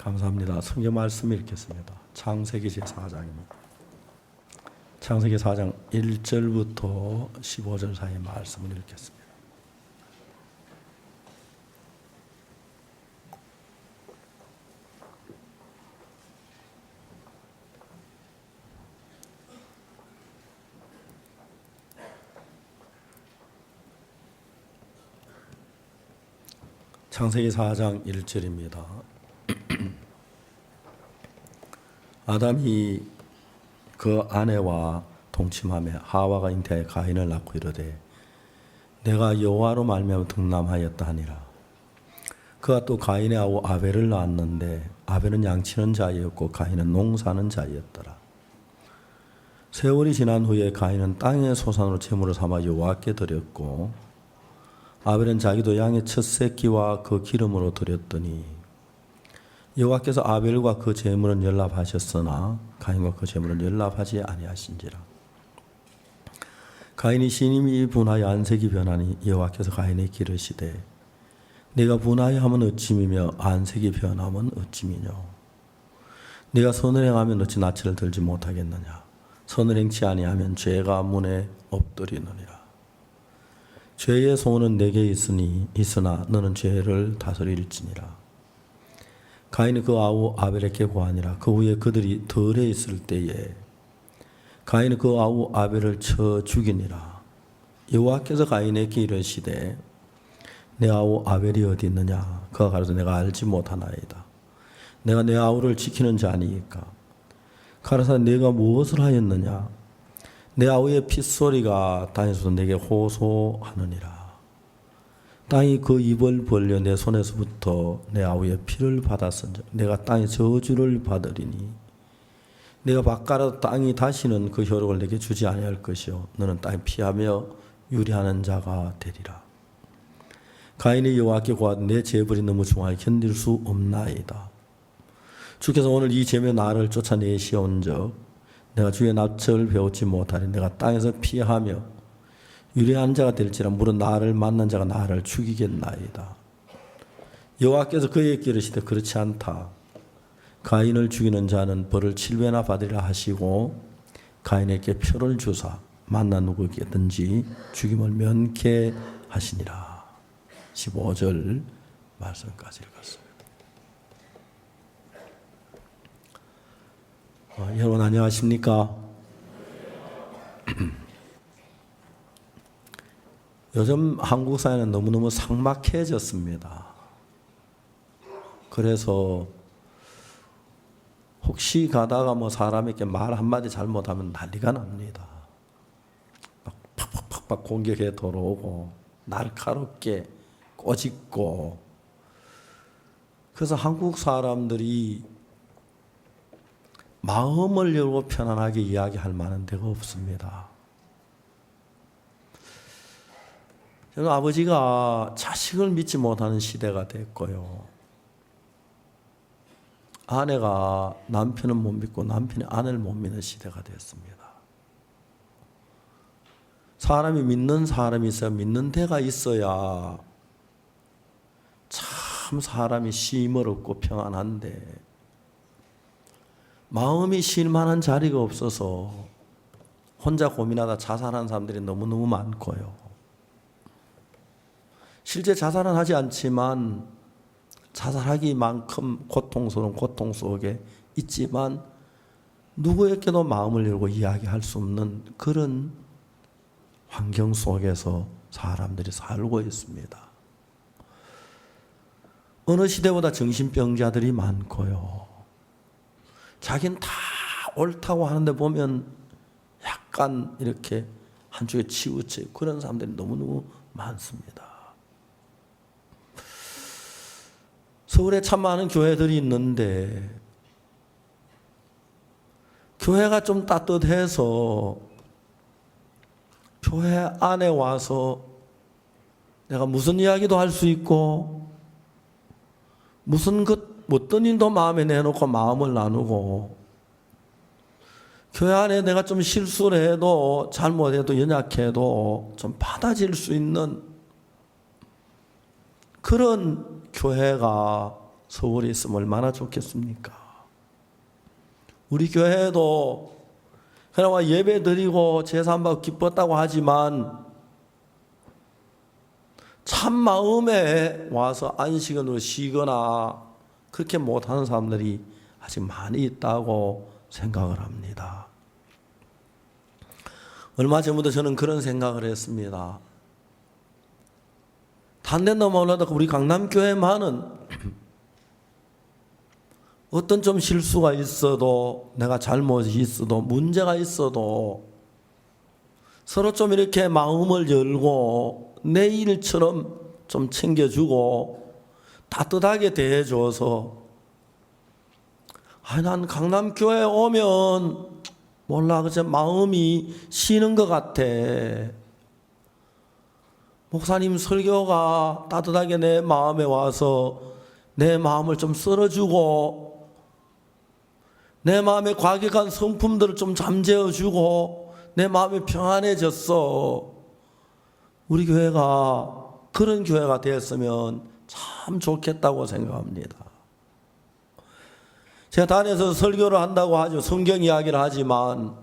감사합니다. 성경 말씀 읽겠습니다. 창세기 제4장입니다. 창세기 4장 1절부터 15절 사이의 말씀을 읽겠습니다. 창세기 4장 1절입니다. 아담이 그 아내와 동침하며 하와가 잉태하여 가인을 낳고 이르되 내가 여호와로 말미암아 등남하였다 하니라. 그가 또 가인의 아우 아벨을 낳았는데 아벨은 양치는 자이었고 가인은 농사는 자이었더라. 세월이 지난 후에 가인은 땅의 소산으로 제물을 삼아 여호와께 드렸고 아벨은 자기도 양의 첫 새끼와 그 기름으로 드렸더니 여호와께서 아벨과 그 제물은 연락하셨으나 가인과 그 제물은 연락하지 아니하신지라. 가인이 신임이 분하여 안색이 변하니 여호와께서 가인에게 기르시되 네가 분하여 하면 어찌미며 안색이 변하면 어찌미뇨. 네가 선을 행하면 어찌 낯을 들지 못하겠느냐. 선을 행치 아니하면 죄가 문에 엎드리느니라. 죄의 소원은 내게 있으나 너는 죄를 다스릴지니라. 가인이 그 아우 아벨에게 고하니라. 그 후에 그들이 들에 있을 때에 가인이 그 아우 아벨을 쳐 죽이니라. 여호와께서 가인에게 이르시되 내 아우 아벨이 어디 있느냐. 그가 가로되 내가 알지 못하나이다. 내가 내 아우를 지키는 자니이까. 가로사 내가 무엇을 하였느냐. 내 아우의 핏소리가 땅에서도 내게 호소하느니라. 땅이 그 입을 벌려 내 손에서부터 내 아우의 피를 받았은즉 내가 땅에 저주를 받으리니 내가 바꿔라도 땅이 다시는 그 효력을 내게 주지 아니할 것이요 너는 땅에 피하며 유리하는 자가 되리라. 가인이 여호와께 고하되 내 재벌이 너무 중하여 견딜 수 없나이다. 주께서 오늘 이 죄며 나를 쫓아내시온즉 내가 주의 낯을 배우지 못하리. 내가 땅에서 피하며 유리한 자가 될지라 물은 나를 만난 자가 나를 죽이겠나이다. 여호와께서 그에게 기르시되 그렇지 않다. 가인을 죽이는 자는 벌을 7배나 받으리라 하시고 가인에게 표를 주사 만난 누구에게든지 죽임을 면케하시니라. 15절 말씀까지 읽었습니다. 여러분 안녕하십니까? 요즘 한국 사회는 너무너무 삭막해졌습니다. 그래서 혹시 가다가 뭐 사람에게 말 한마디 잘못하면 난리가 납니다. 막 팍팍팍팍 공격해 들어오고 날카롭게 꼬집고. 그래서 한국 사람들이 마음을 열고 편안하게 이야기할 만한 데가 없습니다. 저는 아버지가 자식을 믿지 못하는 시대가 됐고요. 아내가 남편은 못 믿고 남편이 아내를 못 믿는 시대가 됐습니다. 사람이 믿는 사람이 있어야 믿는 데가 있어야 참 사람이 시무롭고 평안한데 마음이 쉴 만한 자리가 없어서 혼자 고민하다 자살한 사람들이 너무너무 많고요. 실제 자살은 하지 않지만 자살하기만큼 고통스러운 고통 속에 있지만 누구에게도 마음을 열고 이야기할 수 없는 그런 환경 속에서 사람들이 살고 있습니다. 어느 시대보다 정신병자들이 많고요. 자기는 다 옳다고 하는데 보면 약간 이렇게 한쪽에 치우쳐 그런 사람들이 너무너무 많습니다. 서울에 참 많은 교회들이 있는데 교회가 좀 따뜻해서 교회 안에 와서 내가 무슨 이야기도 할 수 있고 무슨 어떤 일도 마음에 내놓고 마음을 나누고 교회 안에 내가 좀 실수를 해도 잘못해도 연약해도 좀 받아질 수 있는 그런 교회가 서울에 있으면 얼마나 좋겠습니까? 우리 교회도 그나마 예배 드리고 제사한다고 기뻤다고 하지만 참 마음에 와서 안식은으로 쉬거나 그렇게 못하는 사람들이 아직 많이 있다고 생각을 합니다. 얼마 전부터 저는 그런 생각을 했습니다. 단데나 몰라도 우리 강남교회만은 어떤 좀 실수가 있어도, 내가 잘못이 있어도, 문제가 있어도 서로 좀 이렇게 마음을 열고 내 일처럼 좀 챙겨주고 따뜻하게 대해줘서, 난 강남교회 오면 몰라 그저 마음이 쉬는 것 같아. 목사님 설교가 따뜻하게 내 마음에 와서 내 마음을 좀 썰어주고 내 마음에 과격한 성품들을 좀 잠재워주고 내 마음이 평안해졌어. 우리 교회가 그런 교회가 되었으면 참 좋겠다고 생각합니다. 제가 다니면서 설교를 한다고 하죠. 성경 이야기를 하지만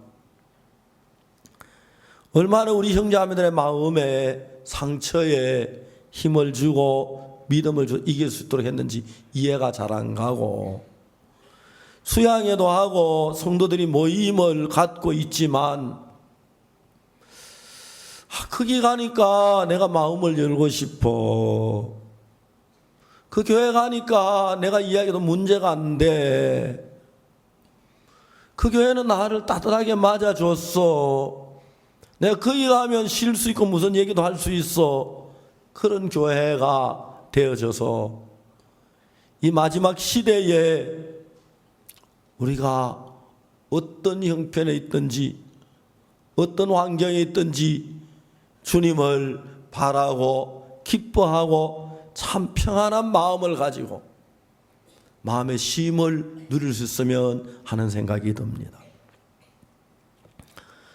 얼마나 우리 형제자매들의 마음에 상처에 힘을 주고 믿음을 주고 이길 수 있도록 했는지 이해가 잘 안 가고, 수양회도 하고 성도들이 모임을 갖고 있지만 거기 가니까 내가 마음을 열고 싶어. 그 교회 가니까 내가 이야기해도 문제가 안 돼. 그 교회는 나를 따뜻하게 맞아줬어. 내가 거기 가면 쉴 수 있고 무슨 얘기도 할 수 있어. 그런 교회가 되어져서 이 마지막 시대에 우리가 어떤 형편에 있든지 어떤 환경에 있든지 주님을 바라고 기뻐하고 참 평안한 마음을 가지고 마음의 쉼을 누릴 수 있으면 하는 생각이 듭니다.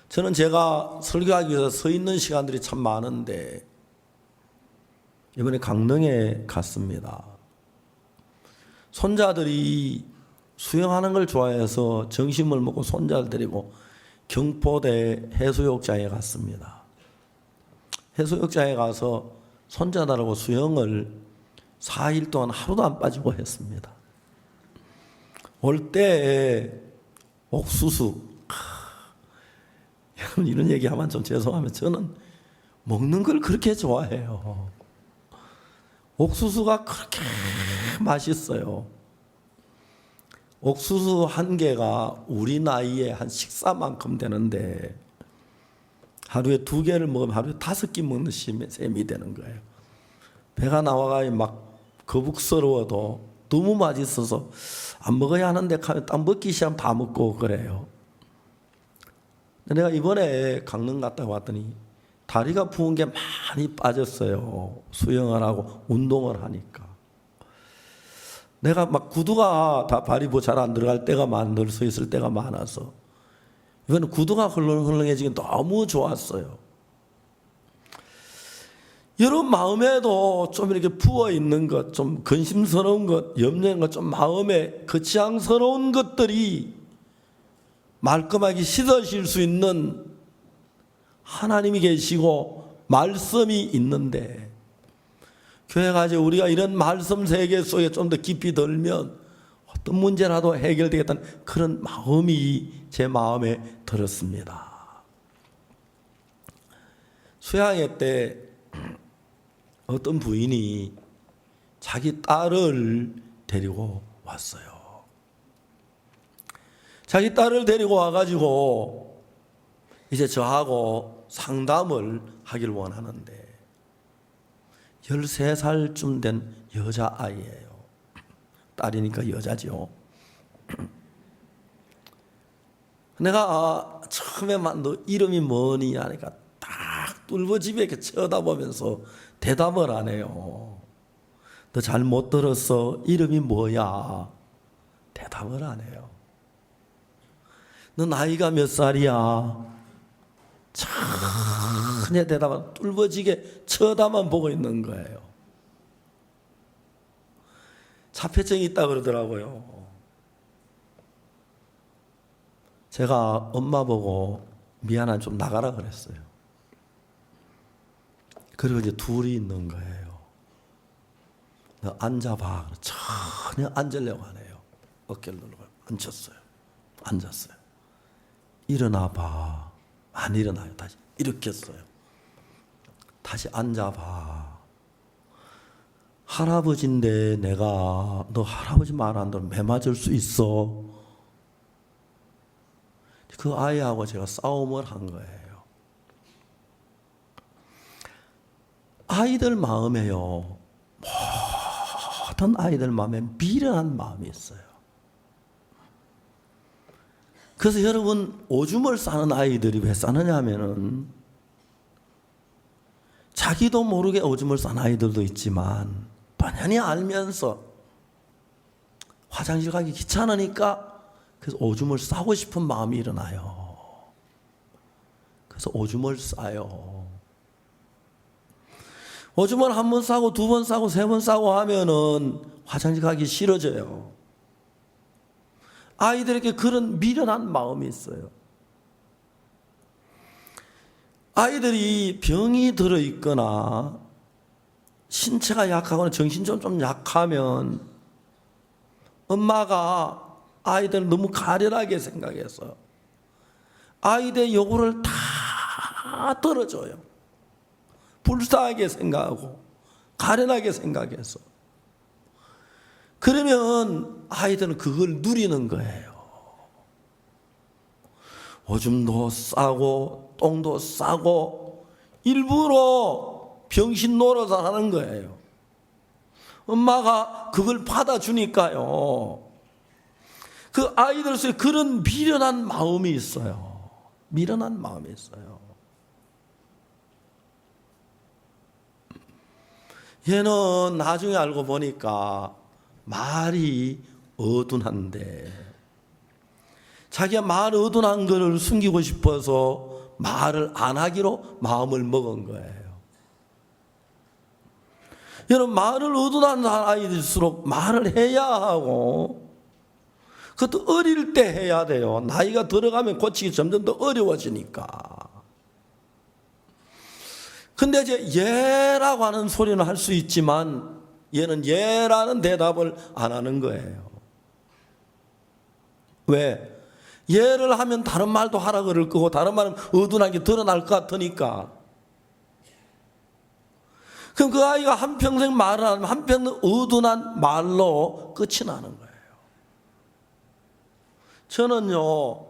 저는 제가 설교하기 위해서 서 있는 시간들이 참 많은데 이번에 강릉에 갔습니다. 손자들이 수영하는 걸 좋아해서 점심을 먹고 손자를 데리고 경포대 해수욕장에 갔습니다. 해수욕장에 가서 손자들하고 수영을 4일 동안 하루도 안 빠지고 했습니다. 올 때 옥수수, 이런 얘기하면 좀 죄송하면 저는 먹는 걸 그렇게 좋아해요. 옥수수가 그렇게 맛있어요. 옥수수 한 개가 우리 나이에 한 식사만큼 되는데 하루에 2개를 먹으면 하루에 5끼 먹는 셈이 되는 거예요. 배가 나와가 막 거북스러워도 너무 맛있어서 안 먹어야 하는데 하면 딱 먹기 시작하면 다 먹고 그래요. 내가 이번에 강릉 갔다 왔더니 다리가 부은 게 많이 빠졌어요. 수영을 하고 운동을 하니까. 내가 막 구두가 다 발이 잘 안 들어갈 때가 늘 서 있을 때가 많아서 이번에 구두가 헐렁헐렁해지기 너무 좋았어요. 여러분 마음에도 좀 이렇게 부어 있는 것, 좀 근심스러운 것, 염려한 것, 좀 마음에 거치장스러운 것들이 말끔하게 씻어질 수 있는 하나님이 계시고 말씀이 있는데, 교회가 이제 우리가 이런 말씀 세계 속에 좀 더 깊이 들면 어떤 문제라도 해결되겠다는 그런 마음이 제 마음에 들었습니다. 수양회 때 어떤 부인이 자기 딸을 데리고 왔어요. 자기 딸을 데리고 와가지고 이제 저하고 상담을 하기를 원하는데 13살쯤 된 여자아이예요. 딸이니까 여자죠. 내가 처음에만 너 이름이 뭐니 하니까 딱 뚫어지게 이렇게 쳐다보면서 대답을 안 해요. 너 잘 못 들었어. 이름이 뭐야? 대답을 안 해요. 너 나이가 몇 살이야? 전혀 대답은 뚫어지게 쳐다만 보고 있는 거예요. 사폐증이 있다 그러더라고요. 제가 엄마 보고 미안한 좀 나가라 그랬어요. 그리고 이제 둘이 있는 거예요. 너 앉아봐. 전혀 앉으려고 안 해요. 어깨를 누르고 앉혔어요. 앉았어요. 일어나봐. 안 일어나요. 다시 일으켰어요. 다시 앉아봐. 할아버지인데 내가 너 할아버지 말 안 들으면 매 맞을 수 있어. 그 아이하고 제가 싸움을 한 거예요. 아이들 마음에요. 모든 아이들 마음에 미련한 마음이 있어요. 그래서 여러분, 오줌을 싸는 아이들이 왜 싸느냐 하면은 자기도 모르게 오줌을 싼 아이들도 있지만 뻔히 알면서 화장실 가기 귀찮으니까 그래서 오줌을 싸고 싶은 마음이 일어나요. 그래서 오줌을 싸요. 오줌을 한 번 싸고 두 번 싸고 세 번 싸고 하면은 화장실 가기 싫어져요. 아이들에게 그런 미련한 마음이 있어요. 아이들이 병이 들어있거나 신체가 약하거나 정신적으로 좀 약하면 엄마가 아이들을 너무 가련하게 생각해서 아이들의 요구를 다 들어줘요. 불쌍하게 생각하고 가련하게 생각해서. 그러면 아이들은 그걸 누리는 거예요. 오줌도 싸고 똥도 싸고 일부러 병신 노릇을 하는 거예요. 엄마가 그걸 받아주니까요. 그 아이들 속에 그런 미련한 마음이 있어요. 미련한 마음이 있어요. 얘는 나중에 알고 보니까 말이 어둔한데 자기가 말 어둔한 것을 숨기고 싶어서 말을 안 하기로 마음을 먹은 거예요. 여러분, 말을 어둔한 아이들일수록 말을 해야 하고 그것도 어릴 때 해야 돼요. 나이가 들어가면 고치기 점점 더 어려워지니까. 근데 이제 예라고 하는 소리는 할 수 있지만 얘는 예라는 대답을 안 하는 거예요. 왜? 예를 하면 다른 말도 하라 그럴 거고 다른 말은 어둔하게 드러날 것 같으니까. 그럼 그 아이가 한평생 말을 안 하면 한평생 어둔한 말로 끝이 나는 거예요. 저는요,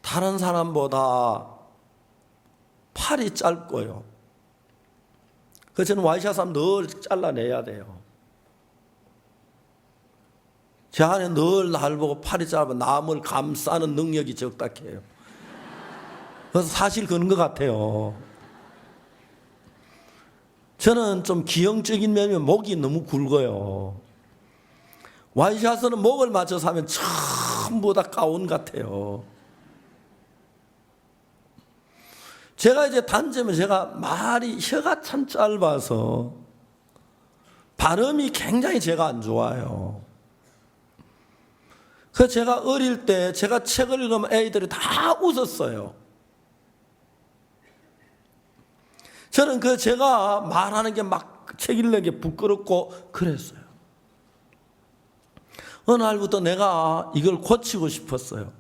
다른 사람보다 팔이 짧고요. 그래서 저는 와이샷 하면 늘 잘라내야 돼요. 제 안에 늘 날 보고 팔이 짧아 남을 감싸는 능력이 적다 해요. 그래서 사실 그런 것 같아요. 저는 좀 기형적인 면이면 목이 너무 굵어요. 와이샷은 목을 맞춰서 하면 전부 다 가운 같아요. 제가 이제 단점은 제가 말이 혀가 참 짧아서 발음이 굉장히 제가 안 좋아요. 그래서 제가 어릴 때 제가 책을 읽으면 애들이 다 웃었어요. 저는 그 제가 말하는 게 막 책 읽는 게 부끄럽고 그랬어요. 어느 날부터 내가 이걸 고치고 싶었어요.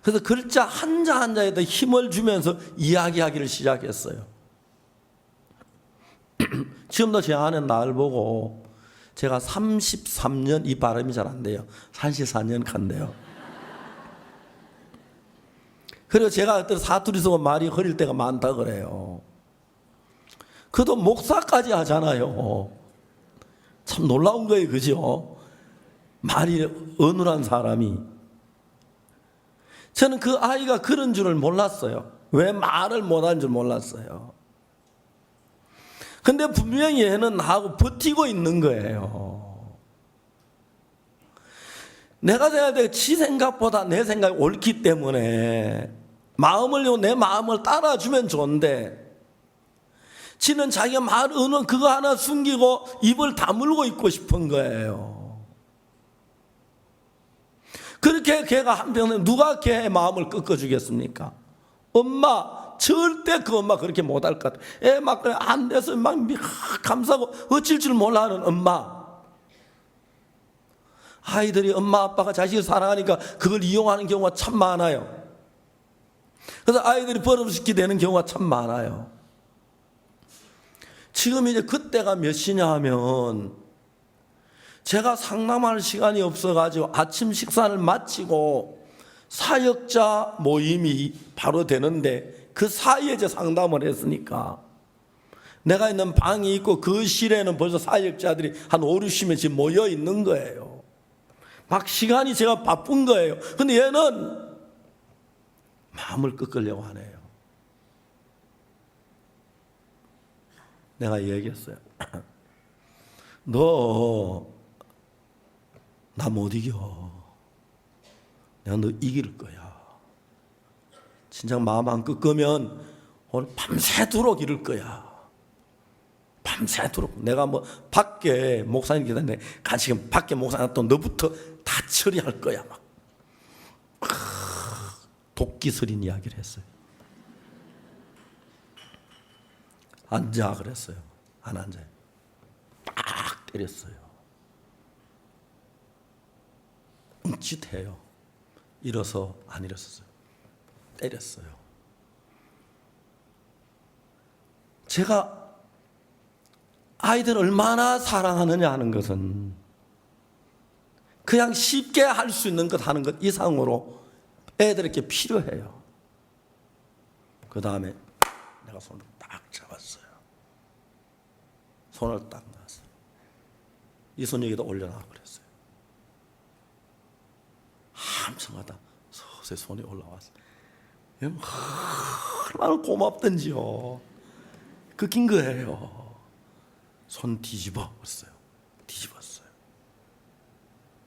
그래서 글자 한자 한자에도 힘을 주면서 이야기하기를 시작했어요. 지금도 제 안에 날 보고 제가 33년, 이 발음이 잘 안 돼요. 34년 간대요. 그리고 제가 어떤 사투리 쓰고 말이 흐릴 때가 많다 그래요. 그도 목사까지 하잖아요. 참 놀라운 거예요, 그죠? 말이 어눌한 사람이. 저는 그 아이가 그런 줄을 몰랐어요. 왜 말을 못하는 줄 몰랐어요. 근데 분명히 얘는 나하고 버티고 있는 거예요. 내가 생각할 때 지 생각보다 내 생각이 옳기 때문에 마음을 내 마음을 따라주면 좋은데 지는 자기가 말하는 그거 하나 숨기고 입을 다물고 있고 싶은 거예요. 그렇게 걔가 한편에 누가 걔의 마음을 꺾어주겠습니까? 엄마, 절대 그 엄마 그렇게 못할 것 같아. 애 막 안 돼서 막 감사하고 어쩔 줄 몰라 하는 엄마. 아이들이 엄마 아빠가 자식을 사랑하니까 그걸 이용하는 경우가 참 많아요. 그래서 아이들이 버릇시키게 되는 경우가 참 많아요. 지금 이제 그때가 몇 시냐 하면 제가 상담할 시간이 없어가지고 아침 식사를 마치고 사역자 모임이 바로 되는데 그 사이에 이제 상담을 했으니까 내가 있는 방이 있고 그 실에는 벌써 사역자들이 한 5, 60명 지금 모여 있는 거예요. 막 시간이 제가 바쁜 거예요. 근데 얘는 마음을 꺾으려고 하네요. 내가 얘기했어요. 너 나 못 이겨. 내가 너 이길 거야. 진짜 마음 안 꺾으면 오늘 밤새도록 이럴 거야. 밤새도록. 내가 뭐 밖에 목사님 계단에 같이 밖에 목사님 또 너부터 다 처리할 거야. 막 도끼스린 이야기를 했어요. 앉아 그랬어요. 안 앉아요. 딱 때렸어요. 웅칫해요. 일어서 안 일어섰어요. 때렸어요. 제가 아이들 얼마나 사랑하느냐 하는 것은 그냥 쉽게 할 수 있는 것 하는 것 이상으로 애들에게 필요해요. 그 다음에 내가 손을 딱 잡았어요. 손을 딱 놨어요. 이 손 여기다 올려놔 그랬어요. 한참 하다 서서히 손이 올라왔어요. 얼마나 고맙던지요. 꺾인 거예요. 손 뒤집어 버렸어요. 뒤집었어요.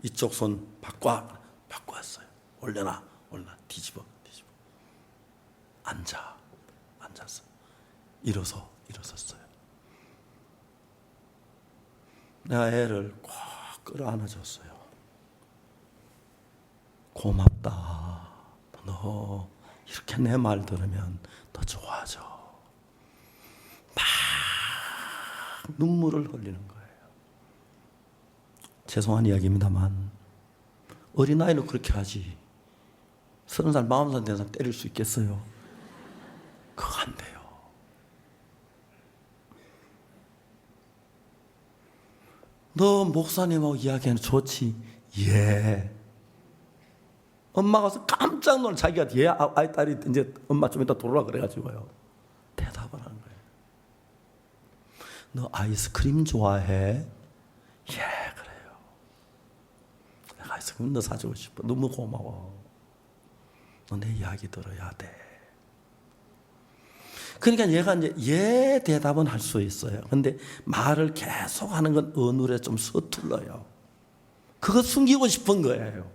이쪽 손 바꿔왔어요. 올려놔 뒤집어. 앉았어요. 일어섰어요. 내가 애를 꽉 끌어안아줬어요. 고맙다. 너 이렇게 내 말 들으면 더 좋아져. 막 눈물을 흘리는 거예요. 죄송한 이야기입니다만 어린아이는 그렇게 하지 30살, 40살 된 사람 때릴 수 있겠어요? 그거 안 돼요. 너 목사님하고 이야기하는 좋지? 예. 엄마가 와서 깜짝 놀라 자기가 아이 딸이 이제 엄마 좀 이따 돌아오라 그래가지고요. 대답을 하는 거예요. 너 아이스크림 좋아해? 예, 그래요. 내가 아이스크림 너 사주고 싶어. 너무 고마워. 너 내 이야기 들어야 돼. 그러니까 얘가 이제 예 대답은 할 수 있어요. 근데 말을 계속 하는 건 어눌해 좀 서툴러요. 그거 숨기고 싶은 거예요.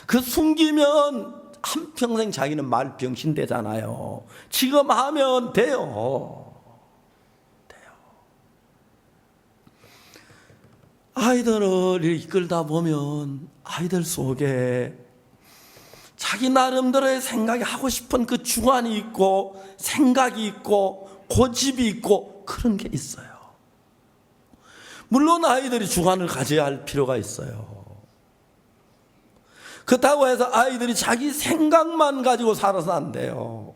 그 숨기면 한평생 자기는 말 병신 되잖아요. 지금 하면 돼요. 아이들을 이끌다 보면 아이들 속에 자기 나름대로의 생각이 하고 싶은 그 주관이 있고 생각이 있고 고집이 있고 그런 게 있어요. 물론 아이들이 주관을 가져야 할 필요가 있어요. 그렇다고 해서 아이들이 자기 생각만 가지고 살아서 안 돼요.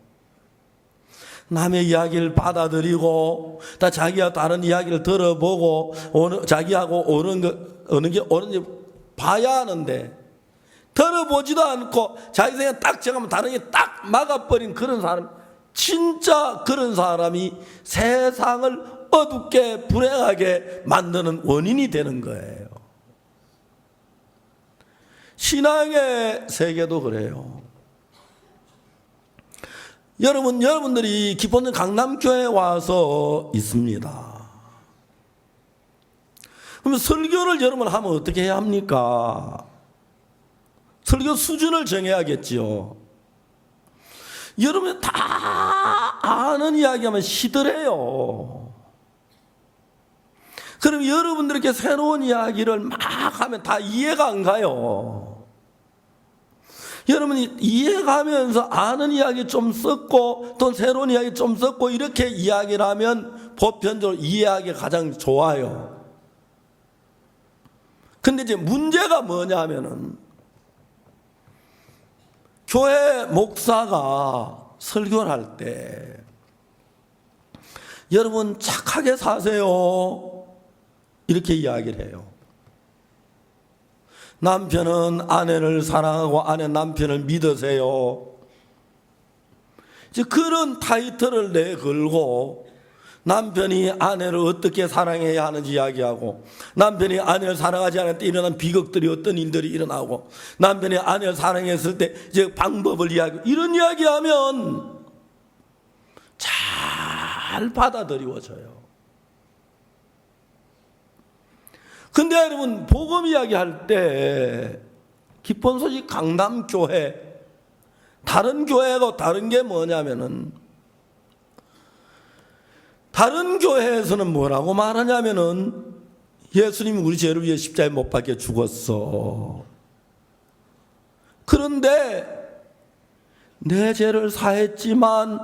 남의 이야기를 받아들이고 다 자기가 다른 이야기를 들어보고 자기하고 어느 게 옳은지 봐야 하는데 들어보지도 않고 자기 생각 딱 정하면 다른 게 딱 막아버린 그런 사람, 진짜 그런 사람이 세상을 어둡게 불행하게 만드는 원인이 되는 거예요. 신앙의 세계도 그래요. 여러분들이 기본적으로 강남교회에 와서 있습니다. 그러면 설교를 여러분 하면 어떻게 해야 합니까? 설교 수준을 정해야겠지요. 여러분 다 아는 이야기하면 시들해요. 그럼 여러분들에게 새로운 이야기를 막 하면 다 이해가 안 가요. 여러분이 이해가면서 아는 이야기 좀 썼고 또 새로운 이야기 좀 썼고 이렇게 이야기를 하면 보편적으로 이해하기가 가장 좋아요. 근데 이제 문제가 뭐냐 하면은 교회 목사가 설교를 할 때 여러분 착하게 사세요 이렇게 이야기를 해요. 남편은 아내를 사랑하고 아내 남편을 믿으세요. 이제 그런 타이틀을 내걸고 남편이 아내를 어떻게 사랑해야 하는지 이야기하고 남편이 아내를 사랑하지 않을 때 일어난 비극들이 어떤 일들이 일어나고 남편이 아내를 사랑했을 때 이제 방법을 이야기하고 이런 이야기하면 잘 받아들여져요. 근데 여러분 복음 이야기할 때 기쁜 소식 강남교회 다른 교회하고 다른 게 뭐냐면은 다른 교회에서는 뭐라고 말하냐면은 예수님이 우리 죄를 위해 십자가에 못 박혀 죽었어. 그런데 내 죄를 사했지만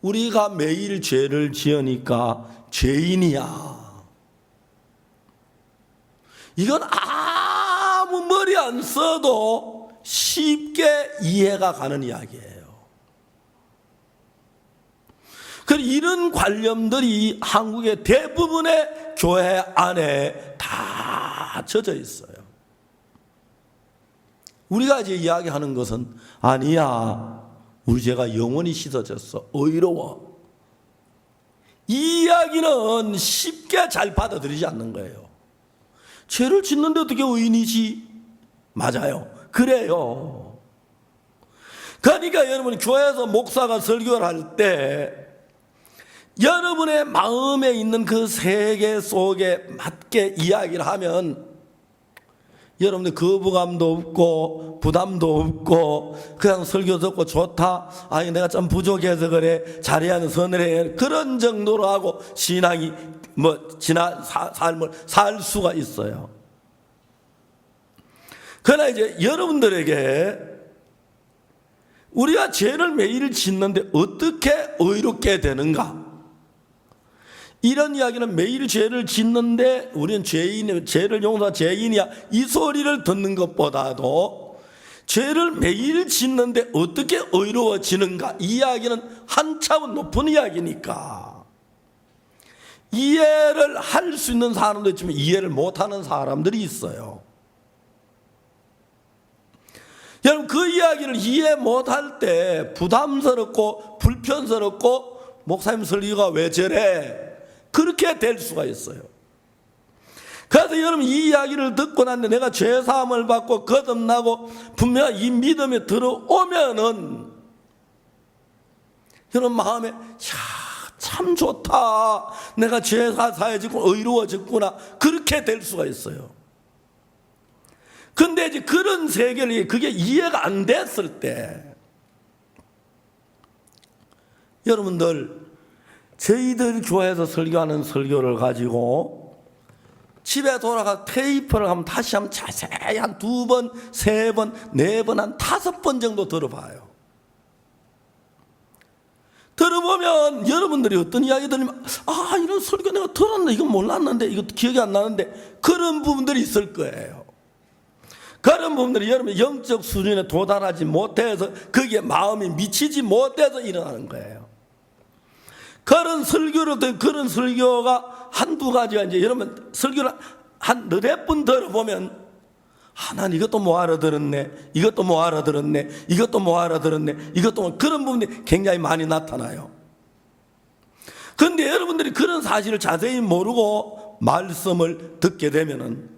우리가 매일 죄를 지으니까 죄인이야. 이건 아무 머리 안 써도 쉽게 이해가 가는 이야기예요. 그래서 이런 관념들이 한국의 대부분의 교회 안에 다 젖어 있어요. 우리가 이제 이야기하는 것은 아니야, 우리 죄가 영원히 씻어졌어, 의로워. 이 이야기는 쉽게 잘 받아들이지 않는 거예요. 죄를 짓는데 어떻게 의인이지? 맞아요. 그래요. 그러니까 여러분 교회에서 목사가 설교를 할 때 여러분의 마음에 있는 그 세계 속에 맞게 이야기를 하면 여러분들 거부감도 없고 부담도 없고 그냥 설교 듣고 좋다, 아니 내가 좀 부족해서 그래, 잘해야 하는 선을 그런 정도로 하고 신앙이 지난 삶을 살 수가 있어요. 그러나 이제 여러분들에게 우리가 죄를 매일 짓는데 어떻게 의롭게 되는가, 이런 이야기는 매일 죄를 짓는데 우리는 죄를 용서한 죄인이야, 이 소리를 듣는 것보다도 죄를 매일 짓는데 어떻게 의로워지는가, 이 이야기는 한 차원 높은 이야기니까 이해를 할 수 있는 사람도 있지만 이해를 못하는 사람들이 있어요. 여러분 그 이야기를 이해 못할 때 부담스럽고 불편스럽고 목사님 설교가 왜 저래, 그렇게 될 수가 있어요. 그래서 여러분 이 이야기를 듣고 났는데 내가 죄사함을 받고 거듭나고 분명 이 믿음에 들어오면은 여러분 마음에 참 좋다, 내가 죄가 사해지고 의로워졌구나, 그렇게 될 수가 있어요. 근데 이제 그런 세계를 그게 이해가 안 됐을 때 여러분들 저희들 교회에서 설교하는 설교를 가지고 집에 돌아가 테이프를 하면 다시 한번 자세히 한 2번, 3번, 4번, 한 5번 정도 들어봐요. 들어보면 여러분들이 어떤 이야기 들으면 아 이런 설교 내가 들었는데 이건 몰랐는데 이거 기억이 안 나는데 그런 부분들이 있을 거예요. 그런 부분들이 여러분 영적 수준에 도달하지 못해서 거기에 마음이 미치지 못해서 일어나는 거예요. 그런 설교를 그런 설교가 한두 가지가 이제 여러분 설교를 한 너댓 번 들어보면 난 이것도 못 알아들었네, 이것도 못 알아들었네, 이것도 못 알아들었네, 이것도 그런 부분이 굉장히 많이 나타나요. 그런데 여러분들이 그런 사실을 자세히 모르고 말씀을 듣게 되면은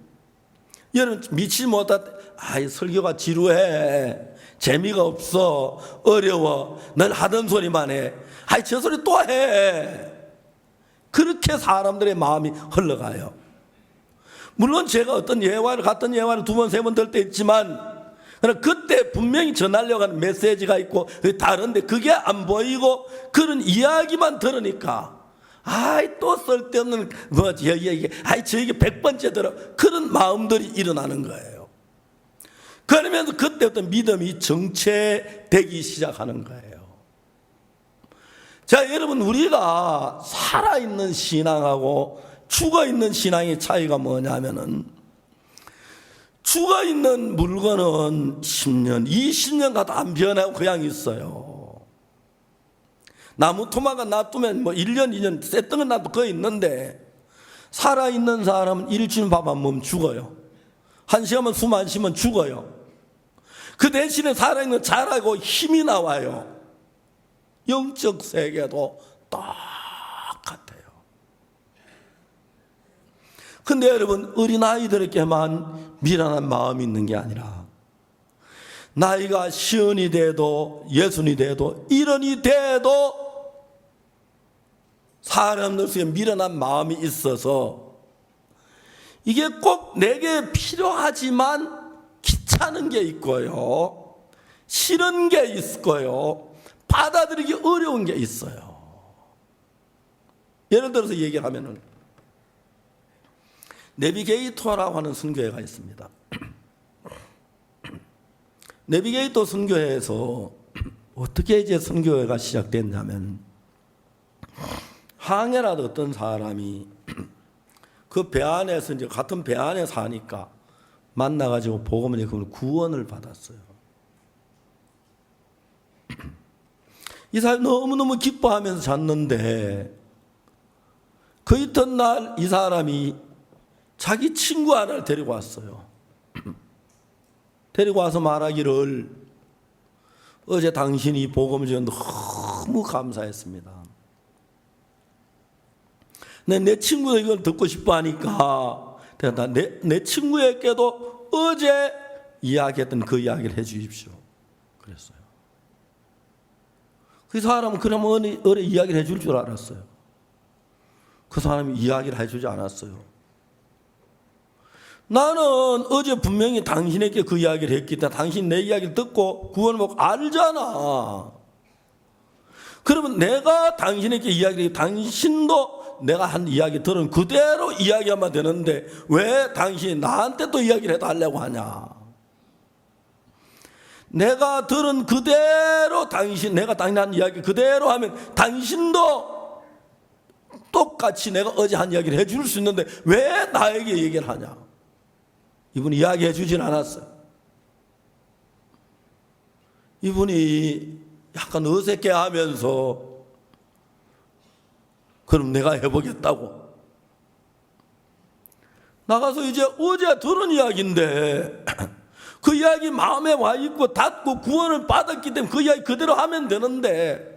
여러분 미치지 못할 때 이 설교가 지루해, 재미가 없어, 어려워, 늘 하던 소리만 해, 저 소리 또 해, 그렇게 사람들의 마음이 흘러가요. 물론 제가 어떤 예화를 같은 예화를 2번, 3번 들 때 있지만 그러나 그때 분명히 전하려고 하는 메시지가 있고 다른데 그게 안 보이고 그런 이야기만 들으니까 아이 또 쓸데없는 뭐지 이게 아이 저에게 100번째 들어 그런 마음들이 일어나는 거예요. 그러면서 그때부터 믿음이 정체되기 시작하는 거예요. 자, 여러분, 우리가 살아있는 신앙하고 죽어있는 신앙의 차이가 뭐냐면은, 죽어있는 물건은 10년, 20년 가도 안 변하고 그냥 있어요. 나무 토막을 놔두면 뭐 1년, 2년 쇳덩은 놔도 거의 있는데, 살아있는 사람은 일주일 밥 안 먹으면 죽어요. 1시간만 숨 안 쉬면 죽어요. 그 대신에 살아있는 자라고 힘이 나와요. 영적 세계도 똑같아요. 근데 여러분, 어린아이들에게만 미련한 마음이 있는 게 아니라 나이가 50이 돼도 60이 돼도 70이 돼도 사람들 속에 미련한 마음이 있어서 이게 꼭 내게 필요하지만 귀찮은 게 있고요, 싫은 게 있고요, 받아들이기 어려운 게 있어요. 예를 들어서 얘기를 하면은 내비게이터라고 하는 선교회가 있습니다. 내비게이터 선교회에서 어떻게 이제 선교회가 시작됐냐면, 항해라도 어떤 사람이 그 배 안에서 이제 같은 배 안에 사니까 만나가지고 복음을 얘기하면 구원을 받았어요. 이 사람이 너무너무 기뻐하면서 잤는데 그 이튿날 이 사람이 자기 친구 하나를 데리고 왔어요. 데리고 와서 말하기를 어제 당신이 복음을 주셔서 너무 감사했습니다. 내 친구도 이걸 듣고 싶어 하니까 내 친구에게도 어제 이야기했던 그 이야기를 해 주십시오. 그랬어요. 그 사람은 그러면 어제 이야기를 해줄 줄 알았어요. 그 사람이 이야기를 해주지 않았어요. 나는 어제 분명히 당신에게 그 이야기를 했기 때문에 당신 내 이야기를 듣고 구원을 받고 알잖아. 그러면 내가 당신에게 이야기를 했고 당신도 내가 한 이야기 들은 그대로 이야기하면 되는데 왜 당신이 나한테 또 이야기를 해달라고 하냐. 내가 들은 그대로 내가 당신한 이야기 그대로 하면 당신도 똑같이 내가 어제 한 이야기를 해줄 수 있는데 왜 나에게 얘기를 하냐. 이분이 이야기해 주진 않았어요. 이분이 약간 어색해 하면서 그럼 내가 해보겠다고 나가서 이제 어제 들은 이야기인데 그 이야기 마음에 와 있고 닫고 구원을 받았기 때문에 그 이야기 그대로 하면 되는데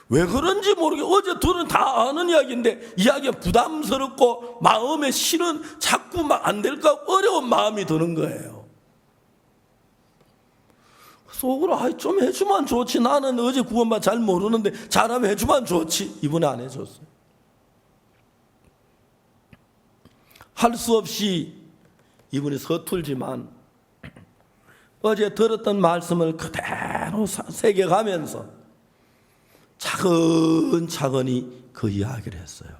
왜 그런지 모르게 어제 들은 다 아는 이야기인데 이야기가 부담스럽고 마음에 실은 자꾸 막 안 될까 어려운 마음이 드는 거예요. 속으로 좀 해주면 좋지. 나는 어제 구원만 잘 모르는데 잘하면 해주면 좋지. 이분이 안 해줬어요. 할 수 없이 이분이 서툴지만 어제 들었던 말씀을 그대로 새겨가면서 차근차근히 그 이야기를 했어요.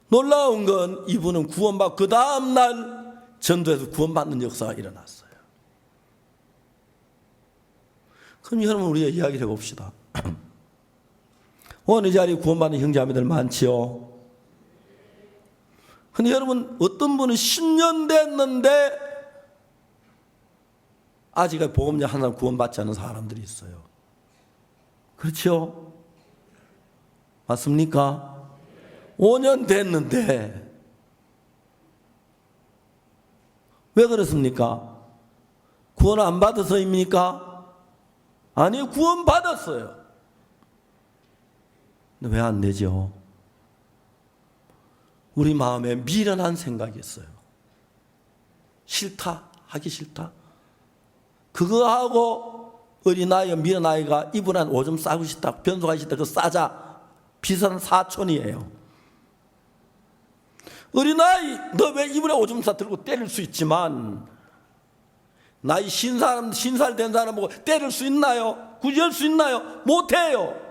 놀라운 건 이분은 구원받고 그 다음날 전도에서 구원받는 역사가 일어났어요. 그럼 여러분 우리가 이야기를 해봅시다. 오늘 이 자리에 구원받는 형제자매들 많지요. 근데 여러분 어떤 분은 10년 됐는데 아직 복음자 하나 구원받지 않은 사람들이 있어요. 그렇죠? 맞습니까? 5년 됐는데 왜 그렇습니까? 구원 안 받아서입니까? 아니요, 구원 받았어요. 근데 왜 안 되죠? 우리 마음에 미련한 생각이 있어요. 싫다, 하기 싫다. 그거하고 어린아이가 미련아이가 이분한 오줌 싸고 싶다, 변속하기 싫다, 그거 싸자. 비슷한 사촌이에요. 어린아이, 너 왜 이불에 오줌 싸 들고 때릴 수 있지만 나이 50살 된 사람 보고 때릴 수 있나요? 구제할 수 있나요? 못해요.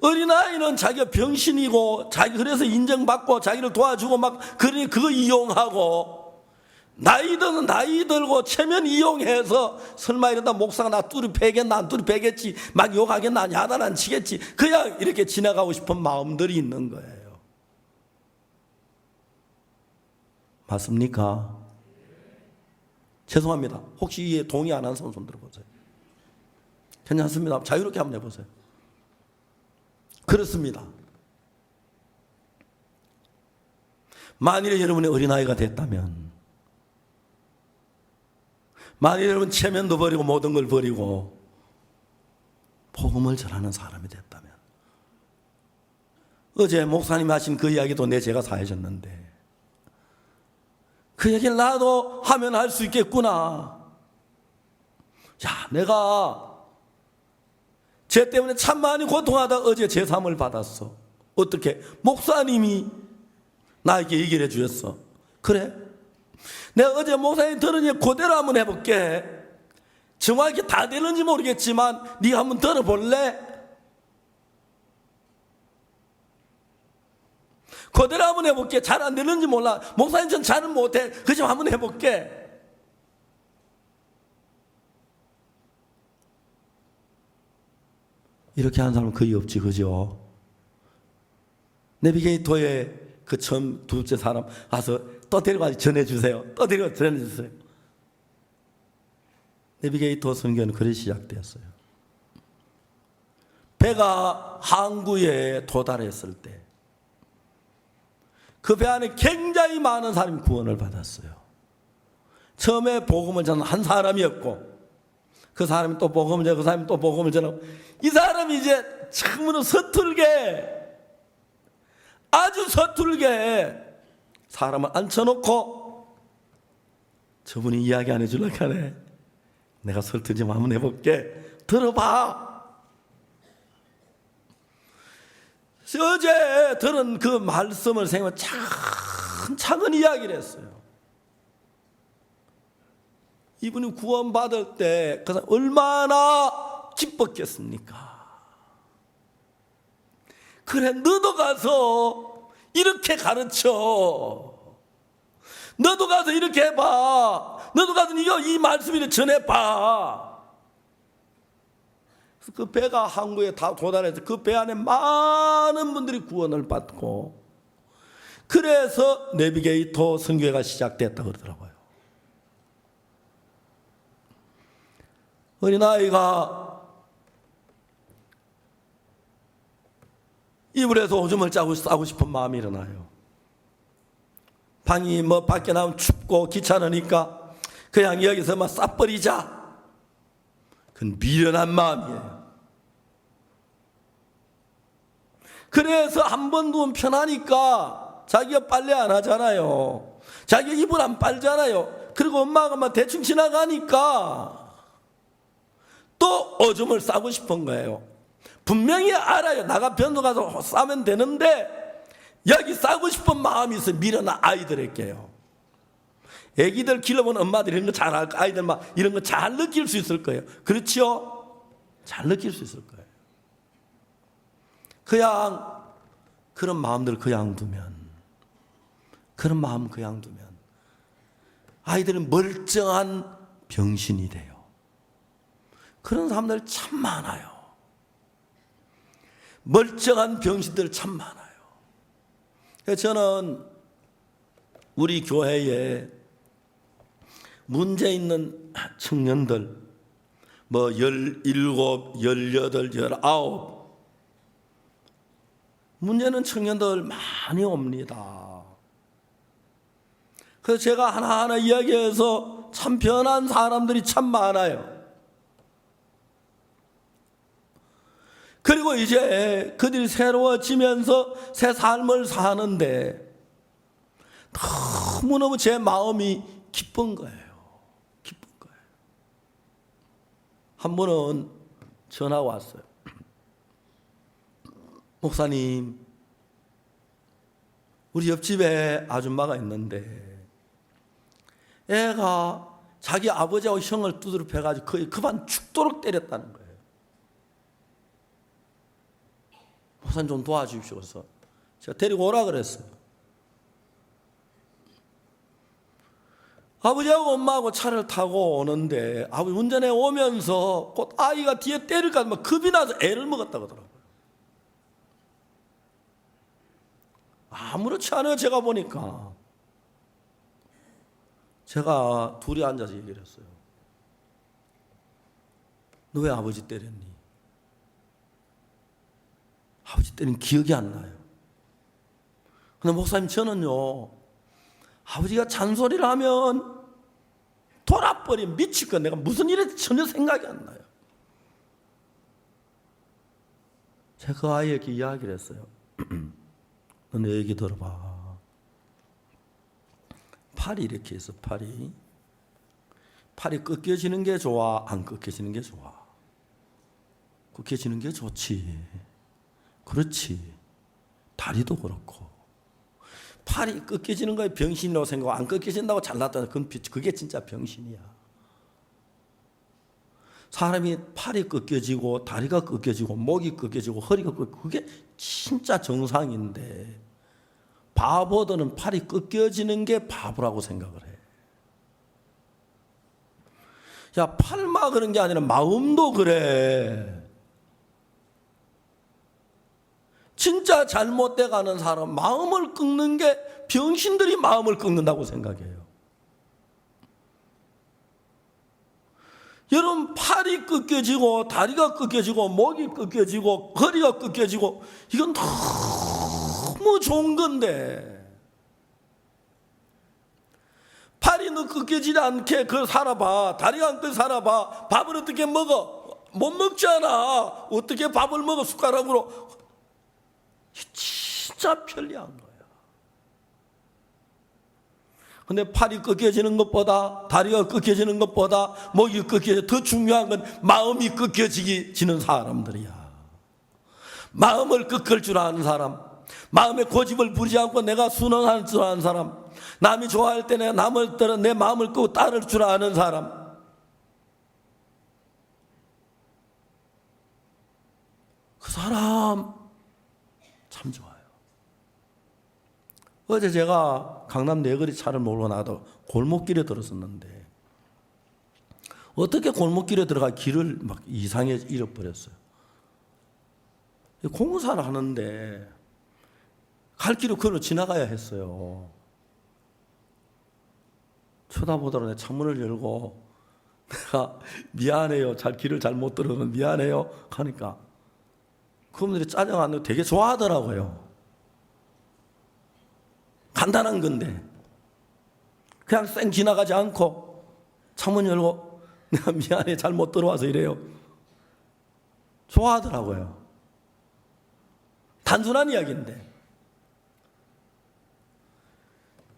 어린아이는 자기가 병신이고 자기 그래서 인정받고 자기를 도와주고 막 그러니 그거 이용하고, 나이 들고 체면 이용해서 설마 이러다 목사가 나 뚜리 패겠나 안 뚜리 패겠지 막 욕하겠나 야단 안 치겠지 그냥 이렇게 지나가고 싶은 마음들이 있는 거예요. 맞습니까? 죄송합니다. 혹시 이에 동의 안 하는 사람 손 들어보세요. 괜찮습니다. 자유롭게 한번 해보세요. 그렇습니다. 만일에 여러분이 어린아이가 됐다면, 만일 여러분 체면도 버리고 모든 걸 버리고 복음을 전하는 사람이 됐다면, 어제 목사님 하신 그 이야기도 제가 사해줬는데 그 얘기를 나도 하면 할 수 있겠구나. 야, 내가 죄 때문에 참 많이 고통하다 어제 제삼을 받았어. 어떻게? 목사님이 나에게 얘기를 해주셨어. 그래? 내가 어제 목사님 들으니 그대로 한번 해볼게. 정확히 다 되는지 모르겠지만 네가 한번 들어볼래? 그대로 한번 해볼게. 잘 안 되는지 몰라. 목사님 전 잘은 못해. 그지만 한번 해볼게. 이렇게 하는 사람은 거의 없지, 그죠? 내비게이터에 그 처음 두째 사람 와서 또 데려가서 전해주세요. 또 데려가서 전해주세요. 내비게이터 선교는 그래 시작되었어요. 배가 항구에 도달했을 때 그 배 안에 굉장히 많은 사람이 구원을 받았어요. 처음에 복음을 전한 한 사람이었고 그 사람이 또 복음을 전하고 그 사람이 또 복음을 전하고 이 사람이 이제 처음으로 서툴게 아주 서툴게 사람을 앉혀놓고 저분이 이야기 안 해주려고 하네. 내가 설득 좀 한번 해볼게. 들어봐. 어제 들은 그 말씀을 생각하면 차근 이야기를 했어요. 이분이 구원받을 때 그 사람 얼마나 기뻤겠습니까? 그래, 너도 가서 이렇게 가르쳐. 너도 가서 이렇게 해봐. 너도 가서 이 말씀을 전해봐. 그 배가 항구에 다 도달해서 그 배 안에 많은 분들이 구원을 받고, 그래서 내비게이터 선교회가 시작됐다고 그러더라고요. 어린아이가 이불에서 오줌을 싸고 싶은 마음이 일어나요. 방이 밖에 나오면 춥고 귀찮으니까 그냥 여기서 싸버리자. 그건 미련한 마음이에요. 그래서 한 번 누우면 편하니까 자기가 빨래 안 하잖아요. 자기가 이불 안 빨잖아요. 그리고 엄마가 막 대충 지나가니까 또 오줌을 싸고 싶은 거예요. 분명히 알아요. 나가 변도 가서 싸면 되는데 여기 싸고 싶은 마음이 있어요. 미련한 아이들에게요. 애기들 길러본 엄마들이 이런 거 잘 알고 아이들 막 이런 거 잘 느낄 수 있을 거예요. 그렇죠? 잘 느낄 수 있을 거예요. 그냥 그런 마음들 그냥 두면, 그런 마음 그냥 두면 아이들은 멀쩡한 병신이 돼요. 그런 사람들 참 많아요. 멀쩡한 병신들 참 많아요. 그래서 저는 우리 교회에 문제 있는 청년들 17, 18, 19 문제는 청년들 많이 옵니다. 그래서 제가 하나하나 이야기해서 참 변한 사람들이 참 많아요. 그리고 이제 그들이 새로워지면서 새 삶을 사는데 너무너무 제 마음이 기쁜 거예요. 기쁜 거예요. 한 번은 전화가 왔어요. 목사님, 우리 옆집에 아줌마가 있는데 애가 자기 아버지하고 형을 두드려 패가지고 거의 그만 죽도록 때렸다는 거예요. 목사님 좀 도와주십시오. 그래서 제가 데리고 오라 그랬어요. 아버지하고 엄마하고 차를 타고 오는데 아버지 운전해 오면서 곧 아이가 뒤에 때릴까 막 겁이 나서 애를 먹었다고 하더라고요. 아무렇지 않아요. 제가 보니까. 제가 둘이 앉아서 얘기를 했어요. 너 왜 아버지 때렸니? 아버지 때린 기억이 안 나요. 근데 목사님 저는요, 아버지가 잔소리를 하면 돌아버리면 미칠 거 내가 무슨 일인지 전혀 생각이 안 나요. 제가 그 아이에게 이야기를 했어요. 너 내 얘기 들어봐. 팔이 이렇게 있어. 팔이 꺾여지는 게 좋아? 안 꺾여지는 게 좋아? 꺾여지는 게 좋지. 그렇지. 다리도 그렇고. 팔이 꺾여지는 거에 병신이라고 생각하고 안 꺾여진다고 잘났다. 그게 진짜 병신이야. 사람이 팔이 꺾여지고 다리가 꺾여지고 목이 꺾여지고 허리가 꺾여지고 그게 진짜 정상인데 바보들은 팔이 꺾여지는 게 바보라고 생각을 해. 야, 팔만 그런 게 아니라 마음도 그래. 진짜 잘못돼 가는 사람 마음을 꺾는 게 병신들이 마음을 꺾는다고 생각해요. 여러분 팔이 꺾여지고 다리가 꺾여지고 목이 꺾여지고 허리가 꺾여지고 이건 너무 좋은 건데 팔이 너 꺾여지지 않게 그걸 살아봐. 다리가 안 꺾여 살아봐. 밥을 어떻게 먹어? 못 먹잖아. 어떻게 밥을 먹어? 숟가락으로. 진짜 편리한 거야. 근데 팔이 꺾여지는 것보다 다리가 꺾여지는 것보다 목이 꺾여져 더 중요한 건 마음이 꺾여지는 사람들이야. 마음을 꺾을 줄 아는 사람, 마음에 고집을 부리지 않고 내가 순응할 줄 아는 사람, 남이 좋아할 때 내가 남을 따라 내 마음을 끄고 따를 줄 아는 사람, 그 사람 참 좋아요. 어제 제가 강남 내거리 차를 몰고 나도 골목길에 들었었는데 어떻게 골목길에 들어가 길을 막 이상하게 잃어버렸어요. 공사를 하는데 갈 길을 그걸로 지나가야 했어요. 쳐다보더라. 내 창문을 열고 내가 미안해요. 길을 잘못 들어서 미안해요. 하니까 그분들이 짜증 안 내고 되게 좋아하더라고요. 간단한 건데 그냥 쌩 지나가지 않고 창문 열고 내가 미안해 잘못 들어와서 이래요. 좋아하더라고요. 단순한 이야기인데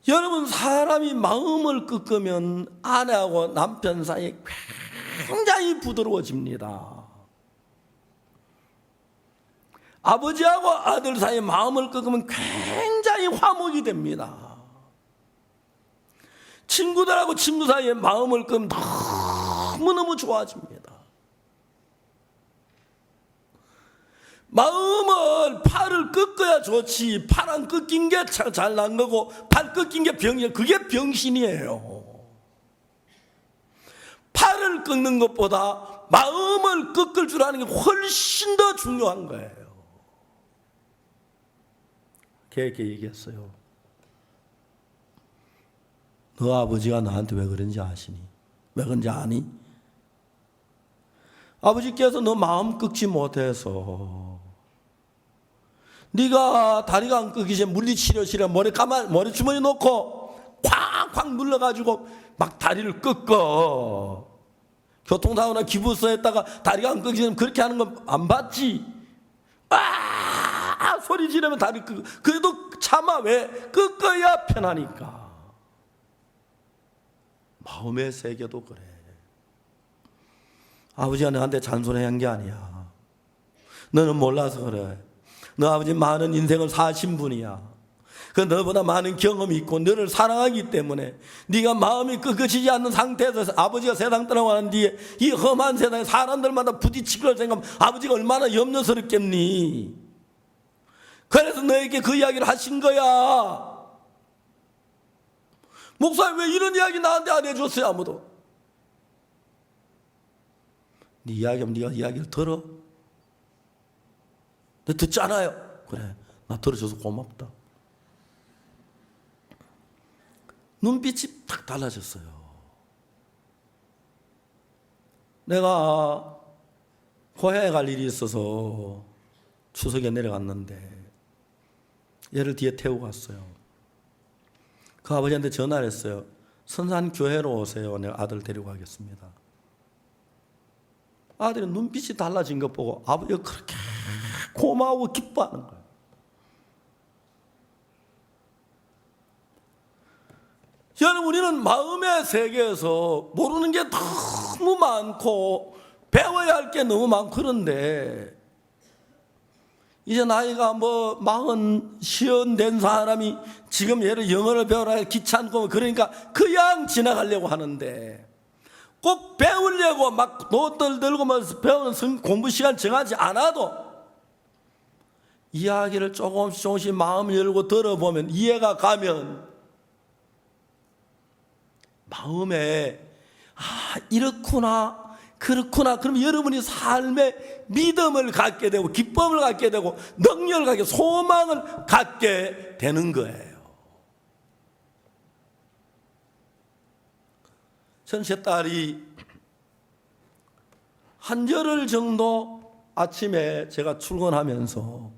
여러분 사람이 마음을 꺾으면 아내하고 남편 사이에 굉장히 부드러워집니다. 아버지하고 아들 사이에 마음을 꺾으면 굉장히 화목이 됩니다. 친구들하고 친구 사이에 마음을 꺾으면 너무너무 좋아집니다. 마음을 팔을 꺾어야 좋지 팔 안 꺾인 게 잘난 거고 팔 꺾인 게 병이에요. 그게 병신이에요. 팔을 꺾는 것보다 마음을 꺾을 줄 아는 게 훨씬 더 중요한 거예요. 걔에게 얘기했어요. 너 아버지가 나한테 왜 그런지 아시니? 왜 그런지 아니? 아버지께서 너 마음 꺾지 못해서 네가 다리가 안 꺾이지 물리치료실에 머리 주머니 놓고 쾅쾅 눌러가지고 막 다리를 꺾어. 교통사고나 기부서에다가 다리가 안 꺾이면 그렇게 하는 건 안 봤지? 소리 지르면 다리 꺾어. 그래도 참아. 왜? 꺾어야 편하니까. 마음의 세계도 그래. 아버지가 너한테 잔소리한 게 아니야. 너는 몰라서 그래. 너 아버지 많은 인생을 사신 분이야. 그 너보다 많은 경험이 있고 너를 사랑하기 때문에 네가 마음이 꺾어지지 않는 상태에서 아버지가 세상 떠나가는 뒤에 이 험한 세상에 사람들마다 부딪힐 걸 생각하면 아버지가 얼마나 염려스럽겠니? 그래서 너에게 그 이야기를 하신 거야. 목사님 왜 이런 이야기 나한테 안 해줬어요? 아무도. 네 이야기하면 네가 이야기를 들어? 내 듣잖아요. 그래, 나 들어줘서 고맙다. 눈빛이 딱 달라졌어요. 내가 고향에 갈 일이 있어서 추석에 내려갔는데 얘를 뒤에 태우고 갔어요. 그 아버지한테 전화를 했어요. 선산교회로 오세요. 내가 아들 데리고 가겠습니다. 아들이 눈빛이 달라진 것 보고 아버지가 그렇게 고마워 기뻐하는 거예요. 여러분, 우리는 마음의 세계에서 모르는 게 너무 많고 배워야 할 게 너무 많고 그런데 이제 나이가 뭐 40 된 사람이 지금 얘를 영어를 배우라 귀찮고 그러니까 그냥 지나가려고 하는데 꼭 배우려고 막 노트를 들고 배우는 공부 시간 정하지 않아도 이야기를 조금씩 마음을 열고 들어보면 이해가 가면 마음에 이렇구나 그렇구나. 그럼 여러분이 삶에 믿음을 갖게 되고 기쁨을 갖게 되고 능력을 갖게 소망을 갖게 되는 거예요. 전 제 딸이 한 열흘 정도 아침에 제가 출근하면서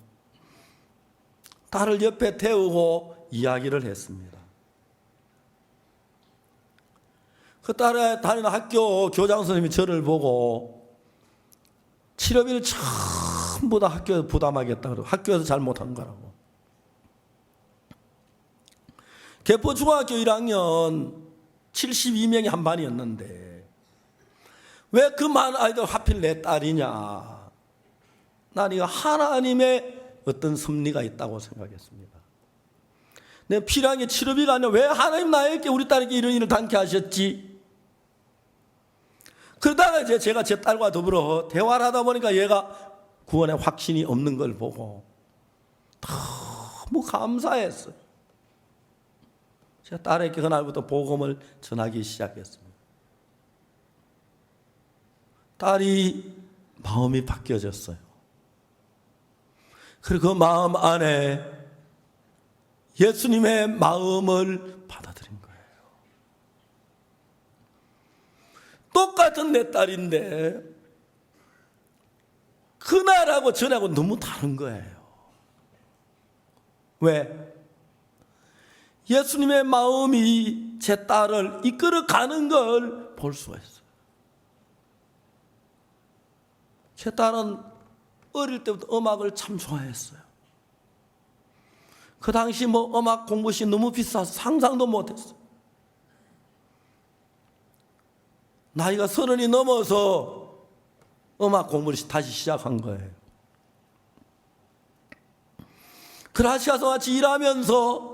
딸을 옆에 태우고 이야기를 했습니다. 그 딸의 다니는 학교 교장 선생님이 저를 보고 치료비를 전부 다 학교에서 부담하겠다 그러고 학교에서 잘못한 거라고. 개포중학교 1학년 72명이 한 반이었는데 왜 그 많은 아이들 하필 내 딸이냐. 난 이거 하나님의 어떤 섭리가 있다고 생각했습니다. 내 필요한 게 치료비가 아니라 왜 하나님 나에게 우리 딸에게 이런 일을 당케 하셨지? 그러다가 이제 제가 제 딸과 더불어 대화를 하다 보니까 얘가 구원에 확신이 없는 걸 보고 너무 감사했어요. 제가 딸에게 그날부터 복음을 전하기 시작했습니다. 딸이 마음이 바뀌어졌어요. 그리고 그 마음 안에 예수님의 마음을 받아들인 거예요. 똑같은 내 딸인데 그날하고 전하고 너무 다른 거예요. 왜? 예수님의 마음이 제 딸을 이끌어가는 걸 볼 수가 있어요. 제 딸은 어릴 때부터 음악을 참 좋아했어요. 그 당시 뭐 음악 공부시 너무 비싸서 상상도 못했어요. 나이가 30이 넘어서 음악 공부를 다시 시작한 거예요. 그라시아서 같이 일하면서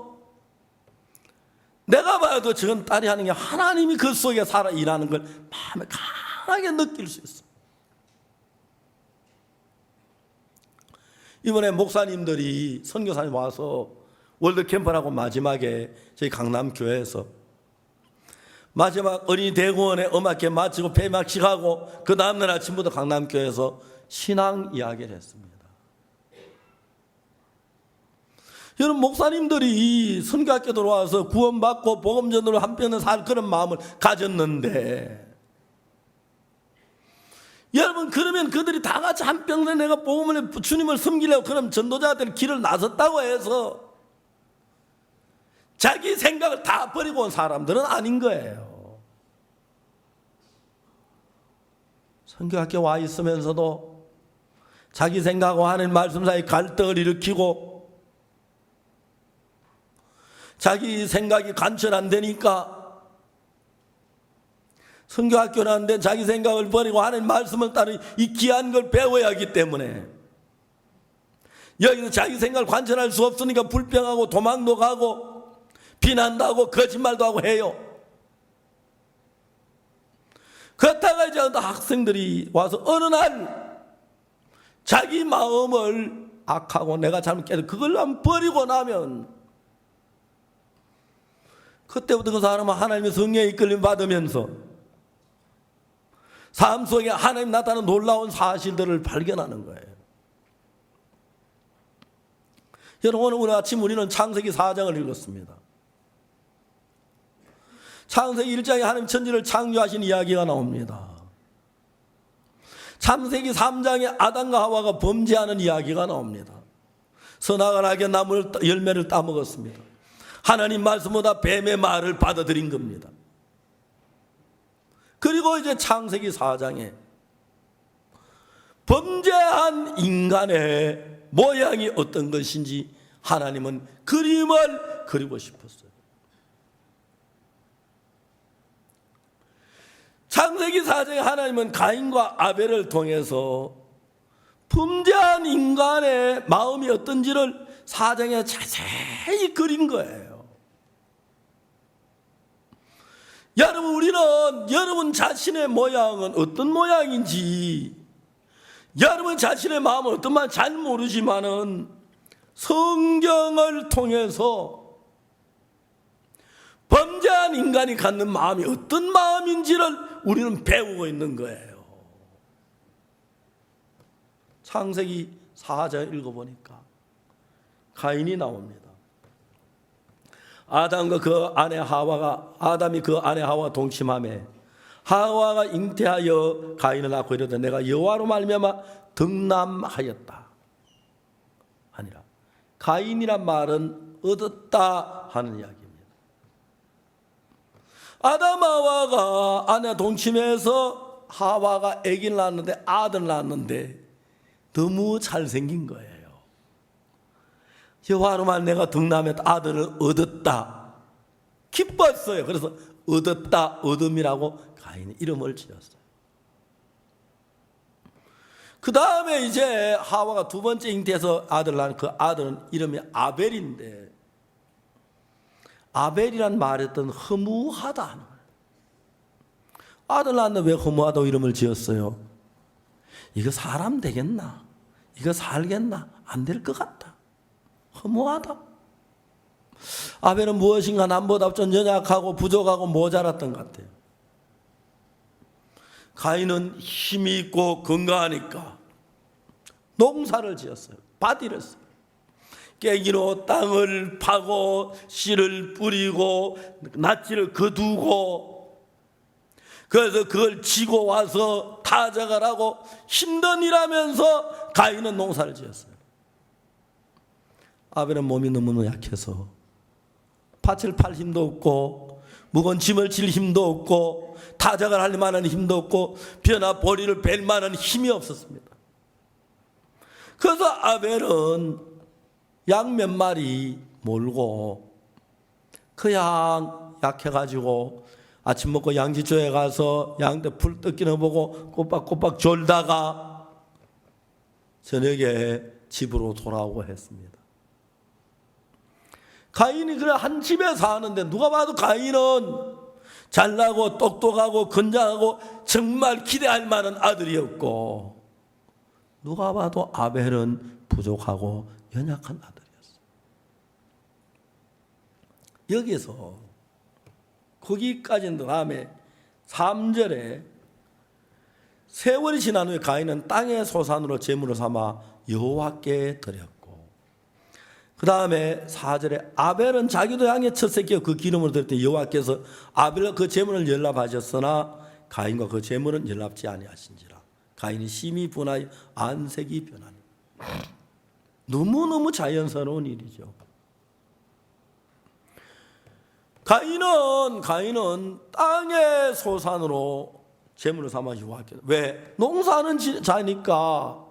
내가 봐도 지금 딸이 하는 게 하나님이 그 속에 살아 일하는 걸 마음에 강하게 느낄 수 있어요. 이번에 목사님들이 선교사님 와서 월드캠프라고 마지막에 저희 강남교회에서 마지막 어린이 대공원에 음악회 마치고 폐막식하고 그 다음날 아침부터 강남교회에서 신앙 이야기를 했습니다. 여러분, 목사님들이 선교학교 들어와서 구원받고 복음전으로 한편을 살 그런 마음을 가졌는데 여러분, 그러면 그들이 다 같이 한평생 내가 복음을 주님을 섬기려고 그럼 전도자들 길을 나섰다고 해서 자기 생각을 다 버리고 온 사람들은 아닌 거예요. 선교학교 와 있으면서도 자기 생각하고 하는 말씀 사이 갈등을 일으키고 자기 생각이 관철 안 되니까 선교학교라는데 자기 생각을 버리고 하는 말씀을 따르 이 귀한 걸 배워야 하기 때문에 여기서 자기 생각을 관철할 수 없으니까 불평하고 도망도 가고 비난도 하고 거짓말도 하고 해요. 그렇다가 이제 학생들이 와서 어느 날 자기 마음을 악하고 내가 잘못해서 그걸 버리고 나면 그때부터 그 사람은 하나님의 성령의 이끌림 받으면서 삶 속에 하나님 나타나는 놀라운 사실들을 발견하는 거예요. 여러분, 오늘 아침 우리는 창세기 4장을 읽었습니다. 창세기 1장에 하나님 천지를 창조하신 이야기가 나옵니다. 창세기 3장에 아담과 하와가 범죄하는 이야기가 나옵니다. 선악을 알게 나무 열매를 따먹었습니다. 하나님 말씀보다 뱀의 말을 받아들인 겁니다. 그리고 이제 창세기 4장에 범죄한 인간의 모양이 어떤 것인지 하나님은 그림을 그리고 싶었어요. 창세기 4장에 하나님은 가인과 아벨을 통해서 범죄한 인간의 마음이 어떤지를 4장에 자세히 그린 거예요. 여러분, 우리는 여러분 자신의 모양은 어떤 모양인지, 여러분 자신의 마음은 어떤 마음인지 잘 모르지만은 성경을 통해서 범죄한 인간이 갖는 마음이 어떤 마음인지를 우리는 배우고 있는 거예요. 창세기 4장 읽어보니까 가인이 나옵니다. 아담과 그 아내 하와가, 아담이 그 아내 하와와 동침하며 하와가 잉태하여 가인을 낳고 이르되 내가 여호와로 말미암아 득남하였다 아니라 가인이란 말은 얻었다 하는 이야기입니다. 아담 하와가 아내 동침해서 하와가 아기를 낳았는데, 아들을 낳았는데 너무 잘생긴 거예요. 여호와로만 내가 득남했다, 아들을 얻었다, 기뻤어요. 그래서 얻었다, 얻음이라고 가인의 이름을 지었어요. 그 다음에 이제 하와가 두 번째 잉태해서 아들을 낳은 그 아들은 이름이 아벨인데, 아벨이란 말했던 허무하다 하는 거예요. 아들 낳았는데 왜 허무하다고 이름을 지었어요? 이거 사람 되겠나? 이거 살겠나? 안 될 것 같다. 허무하다. 아벨은 무엇인가 남보다 좀 연약하고 부족하고 모자랐던 것 같아요. 가인은 힘이 있고 건강하니까 농사를 지었어요. 밭 일했어요. 깨기로 땅을 파고 씨를 뿌리고 낫지를 거두고, 그래서 그걸 지고 와서 타작을 하고 힘든 일하면서 가인은 농사를 지었어요. 아벨은 몸이 너무너무 약해서 밭을 팔 힘도 없고 무거운 짐을 질 힘도 없고 타작을 할 만한 힘도 없고 벼나 보리를 벨 만한 힘이 없었습니다. 그래서 아벨은 양 몇 마리 몰고 그 양 약해가지고 아침 먹고 양지초에 가서 양떼 풀 뜯기는 보고 꼬박꼬박 졸다가 저녁에 집으로 돌아오고 했습니다. 가인이 그래 한 집에 사는데 누가 봐도 가인은 잘나고 똑똑하고 건장하고 정말 기대할 만한 아들이었고, 누가 봐도 아벨은 부족하고 연약한 아들이었어요. 여기서 거기까지는 다음에 3절에 세월이 지난 후에 가인은 땅의 소산으로 제물을 삼아 여호와께 드렸고, 그 다음에 4절에 아벨은 자기도 양의 첫 새끼와 그 기름으로 드릴 때 여호와께서 아벨과 그 제물을 연락하셨으나 가인과 그 제물은 연락지 아니하신지라. 가인이 심히 분하여 안색이 변하니. 너무너무 자연스러운 일이죠. 가인은 땅의 소산으로 제물을 삼아 여호와께서, 왜? 농사하는 자니까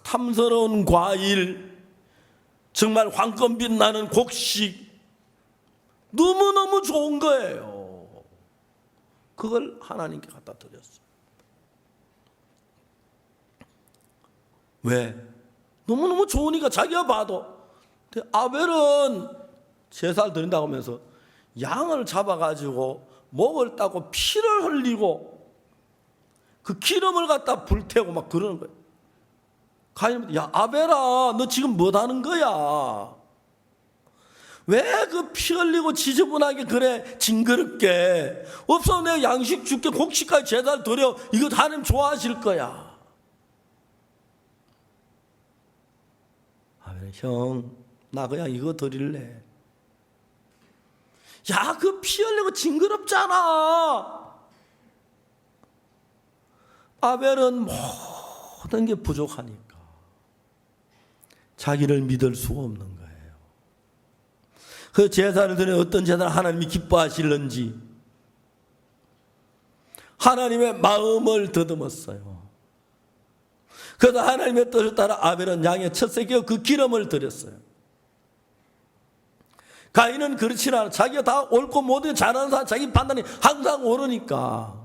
탐스러운 과일, 정말 황금빛 나는 곡식, 너무너무 좋은 거예요. 그걸 하나님께 갖다 드렸어요. 왜? 너무너무 좋으니까 자기가 봐도. 근데 아벨은 제사를 드린다고 하면서 양을 잡아가지고 목을 따고 피를 흘리고 그 기름을 갖다 불태우고 막 그러는 거예요. 가인은 야 아벨아 너 지금 뭐하는 거야? 왜 그 피 흘리고 지저분하게 그래 징그럽게 없어 내가 양식 줄게 곡식까지 제달 드려 이거 하나님 좋아하실 거야. 아벨 형 나 그냥 이거 드릴래. 야 그 피 흘리고 징그럽잖아. 아벨은 모든 게 부족하니까 자기를 믿을 수가 없는 거예요. 그 제사를 드려 어떤 제사를 하나님이 기뻐하실는지 하나님의 마음을 더듬었어요. 그래서 하나님의 뜻을 따라 아벨은 양의 첫 새끼와 그 기름을 드렸어요. 가인은 그렇지 않아. 자기가 다 옳고 모든 잘하는 사람 자기 판단이 항상 옳으니까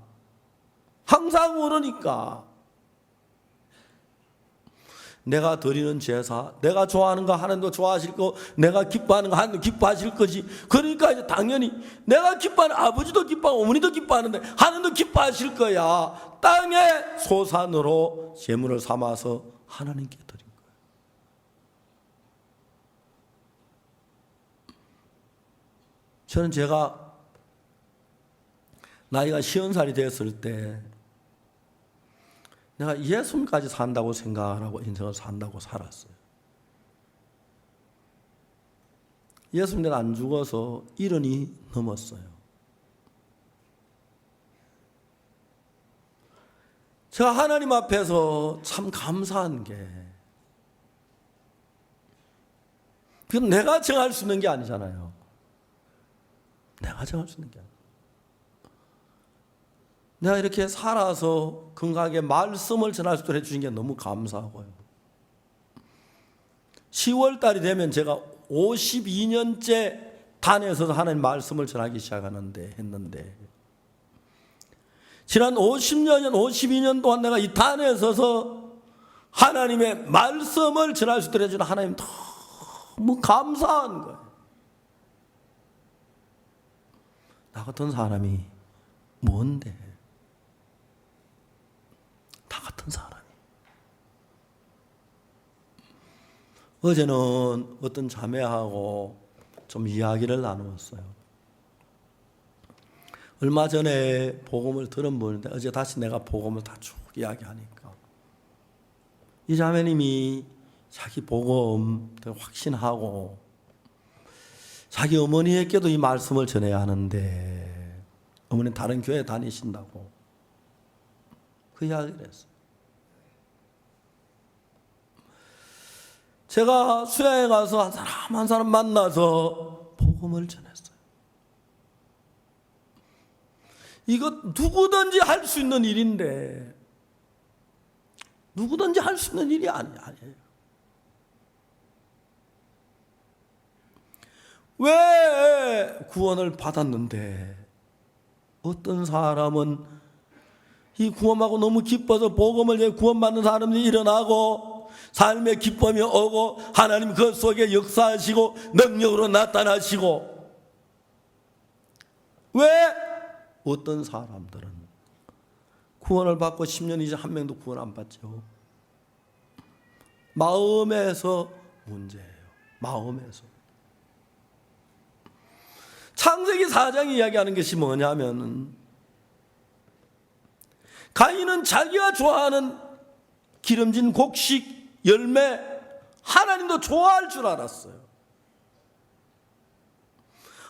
내가 드리는 제사, 내가 좋아하는 거 하나님도 좋아하실 거, 내가 기뻐하는 거 하나님도 기뻐하실 거지. 그러니까 이제 당연히 내가 기뻐하는 아버지도 기뻐하고 어머니도 기뻐하는데 하나님도 기뻐하실 거야. 땅의 소산으로 제물을 삼아서 하나님께 드린 거예요. 저는 제가 나이가 50살이 됐을 때 내가 예수님까지 산다고 생각하고 인생을 산다고 살았어요. 예수님은 안 죽어서 70이 넘었어요. 제가 하나님 앞에서 참 감사한 게 그건 내가 정할 수 있는 게 아니잖아요. 내가 정할 수 있는 게 아니에요. 내가 이렇게 살아서 건강하게 말씀을 전할 수 있도록 해주신 게 너무 감사하고요. 10월 달이 되면 제가 52년째 단에 서서 하나님 말씀을 전하기 했는데 지난 50년, 52년 동안 내가 이 단에 서서 하나님의 말씀을 전할 수 있도록 해주는 하나님 너무 감사한 거예요. 나 같은 사람이 뭔데? 나 같은 사람이. 어제는 어떤 자매하고 좀 이야기를 나누었어요. 얼마 전에 복음을 들은 분인데 어제 다시 내가 복음을 다 쭉 이야기하니까 이 자매님이 자기 복음 확신하고 자기 어머니에게도 이 말씀을 전해야 하는데 어머니는 다른 교회 다니신다고 그 이야기를 했어요. 제가 수양에 가서 한 사람 만나서 복음을 전했어요. 이거 누구든지 할 수 있는 일인데 누구든지 할 수 있는 일이 아니에요. 왜 구원을 받았는데 어떤 사람은 이 구원하고 너무 기뻐서 복음을 구원받는 사람들이 일어나고 삶의 기쁨이 오고 하나님 그 속에 역사하시고 능력으로 나타나시고 왜 어떤 사람들은 구원을 받고 10년 이제 한 명도 구원 안 받죠? 마음에서 문제예요. 마음에서. 창세기 4장이 이야기하는 것이 뭐냐면 가인은 자기가 좋아하는 기름진 곡식, 열매 하나님도 좋아할 줄 알았어요.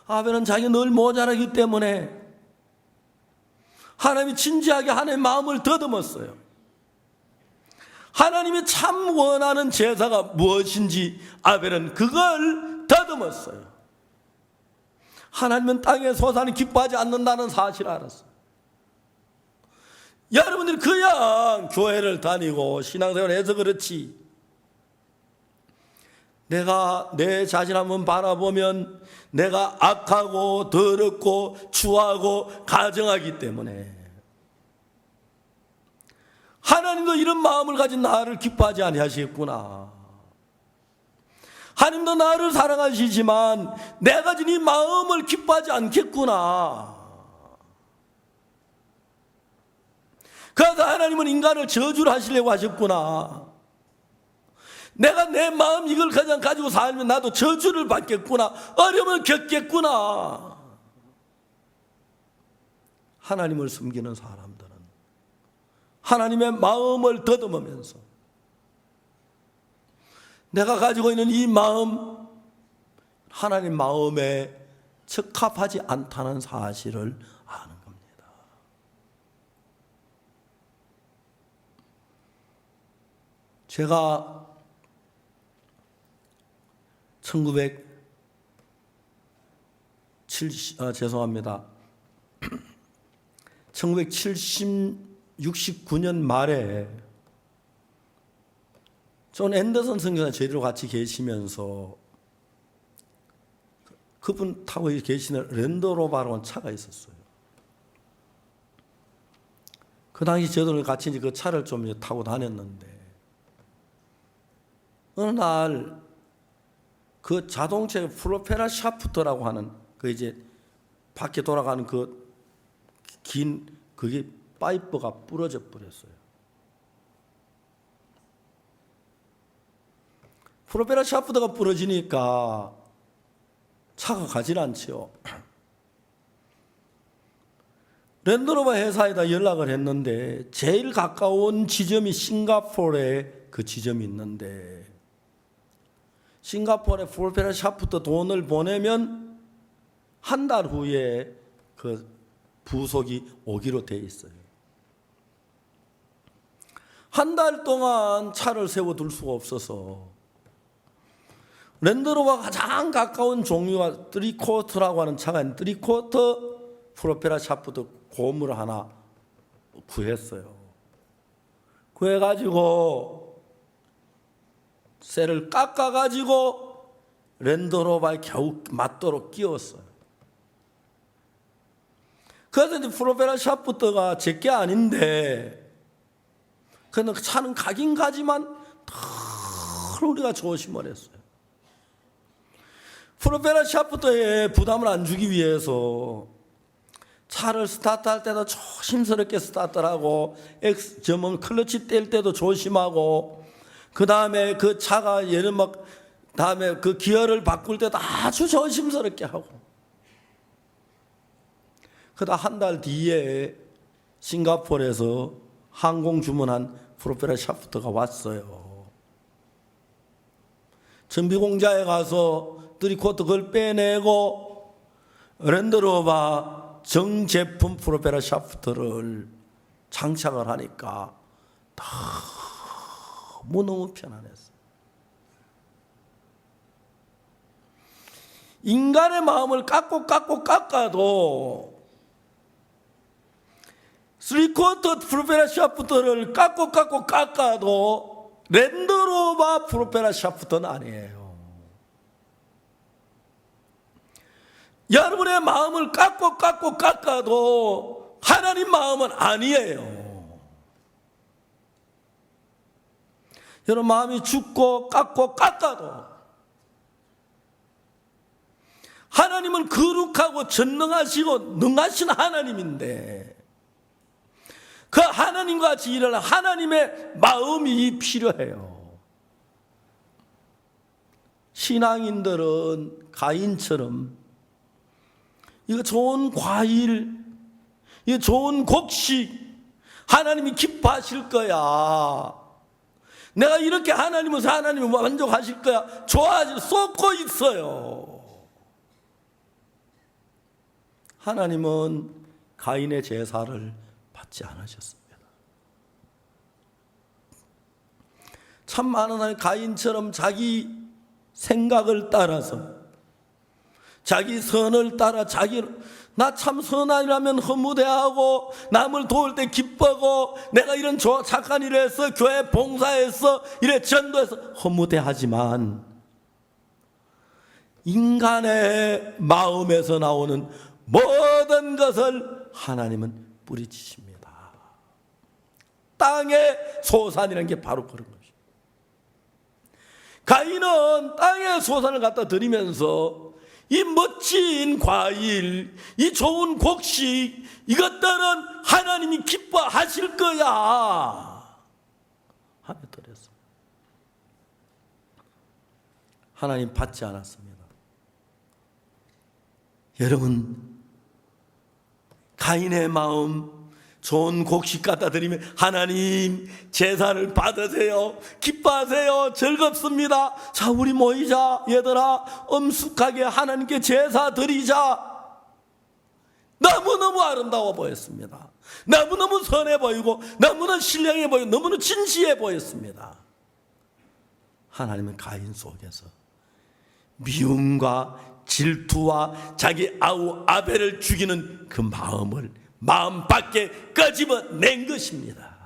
아벨은 자기가 늘 모자라기 때문에 하나님이 진지하게 하나님의 마음을 더듬었어요. 하나님이 참 원하는 제사가 무엇인지 아벨은 그걸 더듬었어요. 하나님은 땅의 소산을 기뻐하지 않는다는 사실을 알았어요. 여러분들이 그냥 교회를 다니고 신앙생활을 해서 그렇지 내가 내 자신 한번 바라보면 내가 악하고 더럽고 추하고 가정하기 때문에 하나님도 이런 마음을 가진 나를 기뻐하지 아니하시겠구나. 하나님도 나를 사랑하시지만 내가 가진 이 마음을 기뻐하지 않겠구나. 그래서 하나님은 인간을 저주를 하시려고 하셨구나. 내가 내 마음 이걸 그냥 가지고 살면 나도 저주를 받겠구나, 어려움을 겪겠구나. 하나님을 숨기는 사람들은 하나님의 마음을 더듬으면서 내가 가지고 있는 이 마음, 하나님 마음에 적합하지 않다는 사실을 아는 겁니다. 제가 1969년 말에 존 앤더슨 선교사 저희들 같이 계시면서 그분 타고 계시는 랜드로버라는 차가 있었어요. 그 당시 저희들 같이 그 차를 좀 타고 다녔는데 어느 날 그 자동차의 프로펠러 샤프트라고 하는 그 이제 밖에 돌아가는 그 긴 그게 파이프가 부러져 버렸어요. 프로펠러 샤프트가 부러지니까 차가 가질 않지요. 랜드로버 회사에다 연락을 했는데 제일 가까운 지점이 싱가포르에 그 지점이 있는데 싱가포르에 프로펠러 샤프트 돈을 보내면 한 달 후에 그 부속이 오기로 돼 있어요. 한 달 동안 차를 세워둘 수가 없어서 랜드로버가 가장 가까운 종류가 3쿼터라고 하는 차가 있는데 3쿼터 프로펠러 샤프트 고무를 하나 구했어요. 구해가지고 쇠를 깎아가지고 랜드로버에 겨우 맞도록 끼웠어요. 그래서 이제 프로펠러 샤프트가 제게 아닌데 그런데 그 차는 가긴 가지만 늘 우리가 조심을 했어요. 프로펠러 샤프트에 부담을 안 주기 위해서 차를 스타트할 때도 조심스럽게 스타트를 하고 클러치 뗄 때도 조심하고 그 다음에 그 차가 얘는 막 다음에 그 기어를 바꿀 때도 아주 조심스럽게 하고 그러다 한 달 뒤에 싱가포르에서 항공 주문한 프로펠러 샤프트가 왔어요. 정비공장에 가서 3쿼터 그걸 빼내고 랜드로버 정제품 프로펠러 샤프트를 장착을 하니까 너무 편안했어요. 인간의 마음을 깎아도 3쿼터 프로펠러 샤프트를 깎아도 랜드로버 프로펠러 샤프트는 아니에요. 여러분의 마음을 깎아도 하나님 마음은 아니에요. 여러분 마음이 죽고 깎아도 하나님은 거룩하고 전능하시고 능하신 하나님인데 그 하나님과 같이 일하는 하나님의 마음이 필요해요. 신앙인들은 가인처럼 이거 좋은 과일, 이거 좋은 곡식 하나님이 기뻐하실 거야. 내가 이렇게 하나님을 만족하실 거야. 좋아하지 쏟고 있어요. 하나님은 가인의 제사를 받지 않으셨습니다. 참 많은 사람이 가인처럼 자기 생각을 따라서 자기 선을 따라 나 참 선한이라면 허무대하고 남을 도울 때 기뻐하고 내가 이런 착한 일을 해서 교회 봉사해서 이래 전도해서 허무대하지만 인간의 마음에서 나오는 모든 것을 하나님은 뿌리치십니다. 땅의 소산이라는 게 바로 그런 것이죠. 가인은 땅의 소산을 갖다 드리면서 이 멋진 과일, 이 좋은 곡식, 이것들은 하나님이 기뻐하실 거야 하며 드렸어요. 하나님 받지 않았습니다. 여러분, 가인의 마음, 좋은 곡식 갖다 드리면 하나님 제사를 받으세요, 기뻐하세요, 즐겁습니다. 자, 우리 모이자, 얘들아, 엄숙하게 하나님께 제사 드리자. 너무너무 아름다워 보였습니다. 너무너무 선해 보이고 너무너무 신령해 보이고 너무너무 진지해 보였습니다. 하나님은 가인 속에서 미움과 질투와 자기 아우 아벨을 죽이는 그 마음을 마음 밖에 끄집어낸 것입니다.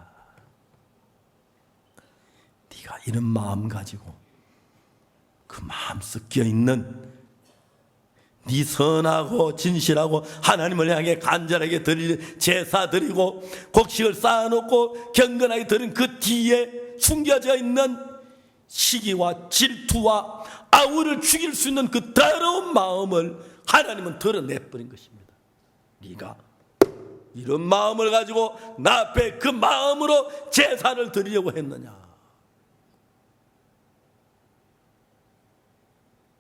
네가 이런 마음 가지고 그 마음 섞여 있는 네 선하고 진실하고 하나님을 향해 간절하게 드릴 제사 드리고 곡식을 쌓아놓고 경건하게 드린 그 뒤에 숨겨져 있는 시기와 질투와 아우를 죽일 수 있는 그 더러운 마음을 하나님은 드러내버린 것입니다. 네가 이런 마음을 가지고 나 앞에 그 마음으로 제사를 드리려고 했느냐.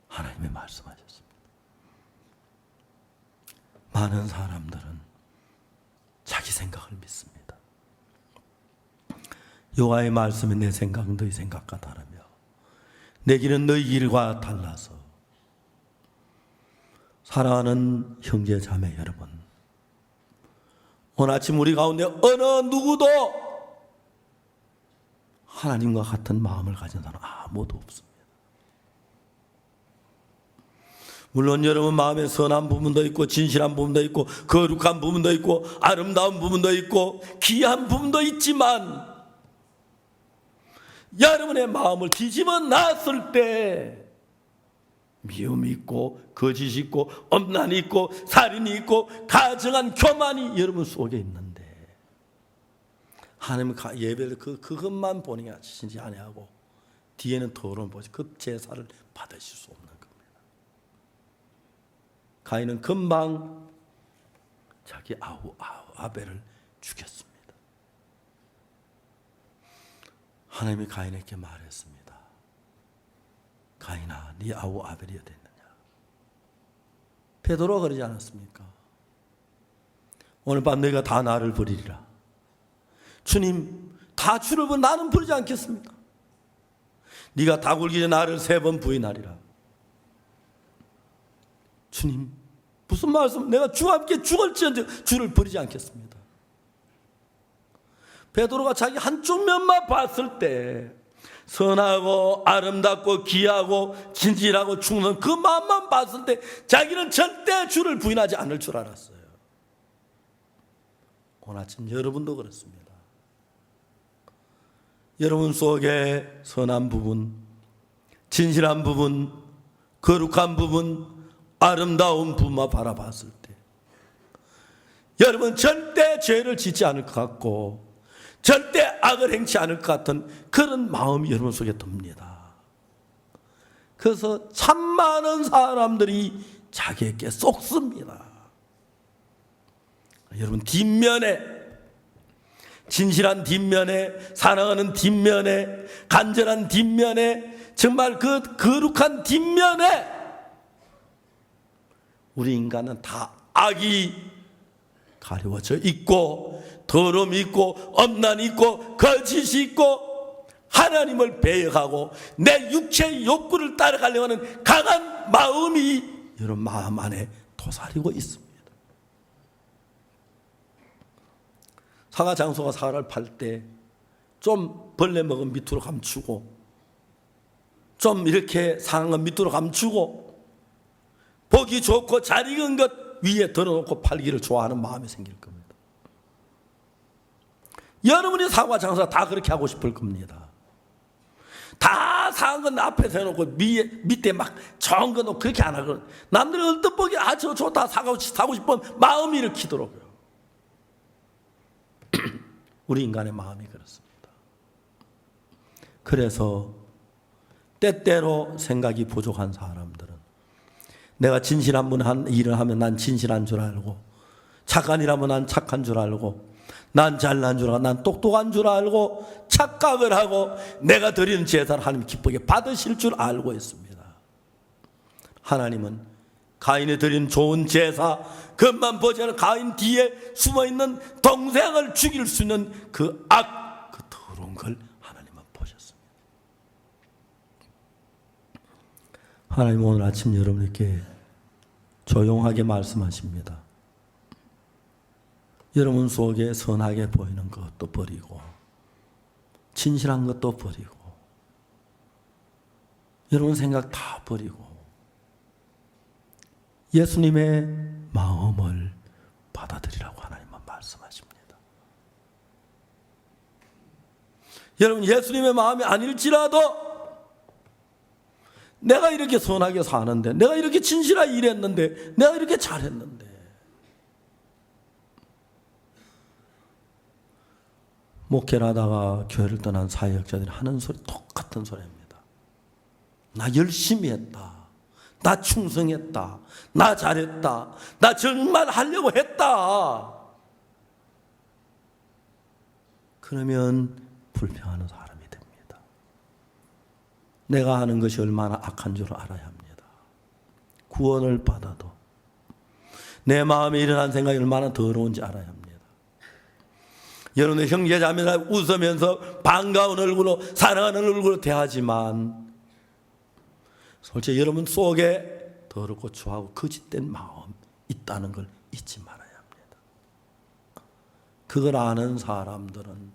하나님의 말씀하셨습니다. 많은 사람들은 자기 생각을 믿습니다. 여호와의 말씀이 내 생각 너희 생각과 다르며 내 길은 너희 길과 달라서. 사랑하는 형제 자매 여러분, 오늘 아침 우리 가운데 어느 누구도 하나님과 같은 마음을 가진 사람 아무도 없습니다. 물론 여러분 마음에 선한 부분도 있고 진실한 부분도 있고 거룩한 부분도 있고 아름다운 부분도 있고 귀한 부분도 있지만 여러분의 마음을 뒤집어 놨을 때 미움이 있고 거짓이 있고 엄난이 있고 살인이 있고 가증한 교만이 여러분 속에 있는데 하나님은 예배를 그것만 보는 게 아니지 아니하고 뒤에는 더러운 보지 그 제사를 받으실 수 없는 겁니다. 가인은 금방 자기 아우 아벨을 죽였습니다. 하나님이 가인에게 말했습니다. 가인아, 네 아우 아벨이 어딨느냐? 베드로가 그러지 않았습니까? 오늘 밤 너희가 다 나를 버리리라. 주님, 다 주를 버려 나는 버리지 않겠습니다. 네가 다 굴기 전에 나를 3번 부인하리라. 주님, 무슨 말씀? 내가 주와 함께 죽을지언정 주를 버리지 않겠습니다. 베드로가 자기 한쪽 면만 봤을 때 선하고 아름답고 귀하고 진실하고 충성 그 마음만 봤을 때 자기는 절대 주를 부인하지 않을 줄 알았어요. 오늘 아침 여러분도 그렇습니다. 여러분 속에 선한 부분, 진실한 부분, 거룩한 부분, 아름다운 부분만 바라봤을 때 여러분 절대 죄를 짓지 않을 것 같고 절대 악을 행치 않을 것 같은 그런 마음이 여러분 속에 듭니다. 그래서 참 많은 사람들이 자기에게 쏙습니다. 여러분 뒷면에 진실한 뒷면에 사랑하는 뒷면에 간절한 뒷면에 정말 그 거룩한 뒷면에 우리 인간은 다 악이 가려워져 있고 더러움이 있고 엄난이 있고 거짓이 있고 하나님을 배역하고 내 육체의 욕구를 따라가려고 하는 강한 마음이 여러분 마음 안에 도사리고 있습니다. 상하 장소가 사과를 팔 때 좀 벌레 먹은 밑으로 감추고 좀 이렇게 상한 것 밑으로 감추고 보기 좋고 잘 익은 것 위에 덜어놓고 팔기를 좋아하는 마음이 생길 겁니다. 여러분이 사과 장사 다 그렇게 하고 싶을 겁니다. 다 상한 건 앞에 세워놓고 밑에 막 좋은 거 놓고 그렇게 안 하거든요. 남들이 얼뜻 보기 저 좋다 사고 싶은 마음이 일으키더라고요. 우리 인간의 마음이 그렇습니다. 그래서 때때로 생각이 부족한 사람들은 내가 진실한 분 한 일을 하면 난 진실한 줄 알고 착한 일 하면 난 착한 줄 알고 난 잘난 줄 알고 난 똑똑한 줄 알고 착각을 하고 내가 드리는 제사를 하나님 기쁘게 받으실 줄 알고 있습니다. 하나님은 가인이 드린 좋은 제사, 그것만 보지 않은 가인 뒤에 숨어있는 동생을 죽일 수 있는 그 더러운 걸 하나님은 보셨습니다. 하나님 오늘 아침 여러분에게 조용하게 말씀하십니다. 여러분 속에 선하게 보이는 것도 버리고 진실한 것도 버리고 여러분 생각 다 버리고 예수님의 마음을 받아들이라고 하나님은 말씀하십니다. 여러분 예수님의 마음이 아닐지라도 내가 이렇게 선하게 사는데, 내가 이렇게 진실하게 일했는데, 내가 이렇게 잘했는데, 목회를 하다가 교회를 떠난 사역자들이 하는 소리 똑같은 소리입니다. 나 열심히 했다. 나 충성했다. 나 잘했다. 나 정말 하려고 했다. 그러면 불평하는 사람이 됩니다. 내가 하는 것이 얼마나 악한 줄 알아야 합니다. 구원을 받아도 내 마음에 일어난 생각이 얼마나 더러운지 알아야 합니다. 여러분의 형제자매가 웃으면서 반가운 얼굴로 사랑하는 얼굴로 대하지만 솔직히 여러분 속에 더럽고 추하고 거짓된 마음 있다는 걸 잊지 말아야 합니다. 그걸 아는 사람들은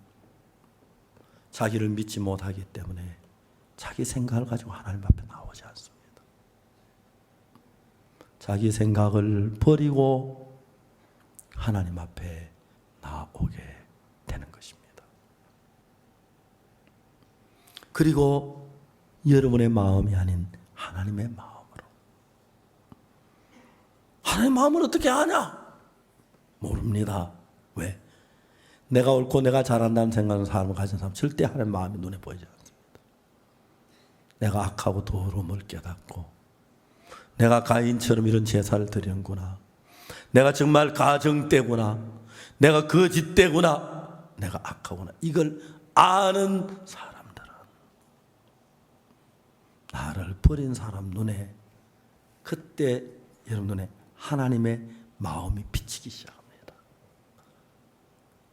자기를 믿지 못하기 때문에 자기 생각을 가지고 하나님 앞에 나오지 않습니다. 자기 생각을 버리고 하나님 앞에 나오게 되는 것입니다. 그리고 여러분의 마음이 아닌 하나님의 마음으로. 하나님의 마음을 어떻게 아냐? 모릅니다. 왜? 내가 옳고 내가 잘한다는 생각하는 사람을 가진 사람 절대 하나님의 마음이 눈에 보이지 않습니다. 내가 악하고 더러움을 깨닫고 내가 가인처럼 이런 제사를 드리는구나. 내가 정말 가정때구나. 내가 거짓때구나. 내가 악하구나. 이걸 아는 사람들은 나를 버린 사람 눈에 그때 여러분 눈에 하나님의 마음이 비치기 시작합니다.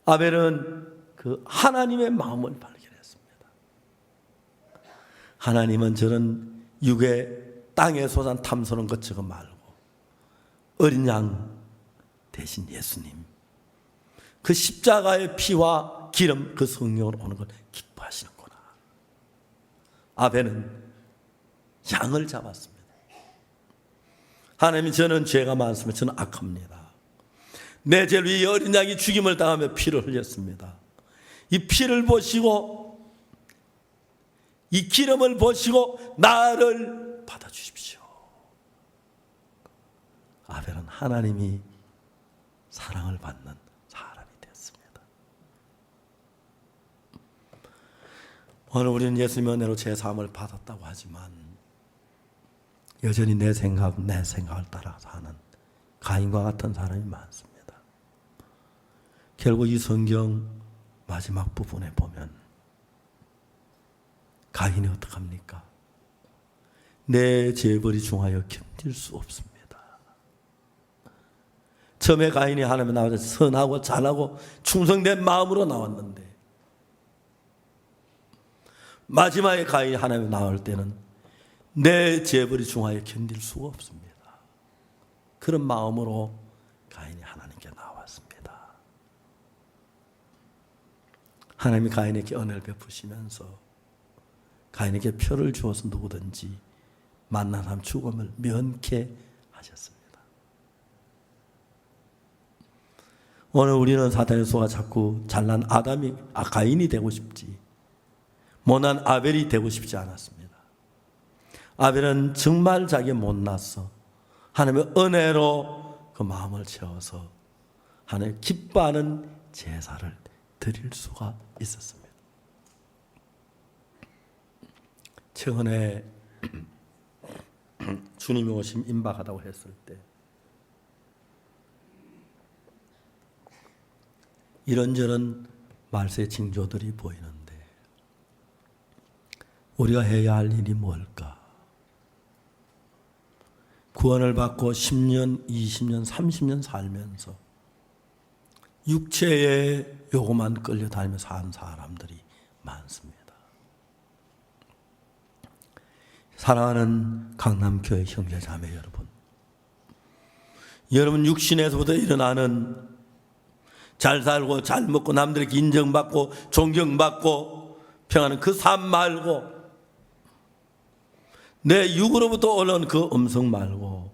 아벨은 그 하나님의 마음을 발견했습니다. 하나님은 저런 육의 땅에 솟은 탐스러운 것 저거 말고 어린 양 대신 예수님 그 십자가의 피와 기름 그 성령으로 오는 걸 기뻐하시는구나. 아벨은 양을 잡았습니다. 하나님 저는 죄가 많습니다. 저는 악합니다. 내 죄를 위해 어린 양이 죽임을 당하며 피를 흘렸습니다. 이 피를 보시고 이 기름을 보시고 나를 받아주십시오. 아벨은 하나님이 사랑을 받는 사람이 되었습니다. 오늘 우리는 예수님의 은혜로 제사함을 받았다고 하지만 여전히 내 생각을 따라 사는 가인과 같은 사람이 많습니다. 결국 이 성경 마지막 부분에 보면 가인이 어떡합니까? 내 죄벌이 중하여 견딜 수 없습니다. 처음에 가인이 하나님에 나와서 선하고 잘하고 충성된 마음으로 나왔는데 마지막에 가인이 하나님에 나올 때는 내 죄벌이 중하여 견딜 수가 없습니다. 그런 마음으로 가인이 하나님께 나왔습니다. 하나님이 가인에게 은혜를 베푸시면서 가인에게 표를 주어서 누구든지 만난 사람 죽음을 면케 하셨습니다. 오늘 우리는 사탄의 수가 자꾸 잘난 가인이 되고 싶지 못난 아벨이 되고 싶지 않았습니다. 아벨은 정말 자기 못났어. 하나님의 은혜로 그 마음을 채워서 하나님 기뻐하는 제사를 드릴 수가 있었습니다. 최근에 주님이 오심 임박하다고 했을 때 이런저런 말세 징조들이 보이는데 우리가 해야 할 일이 뭘까? 구원을 받고 10년, 20년, 30년 살면서 육체의 요구만 끌려다니며 사는 사람들이 많습니다. 사랑하는 강남교회 형제자매 여러분, 여러분 육신에서부터 일어나는 잘 살고 잘 먹고 남들에게 인정받고 존경받고 평안한 그 삶 말고 내 육으로부터 오는 그 음성 말고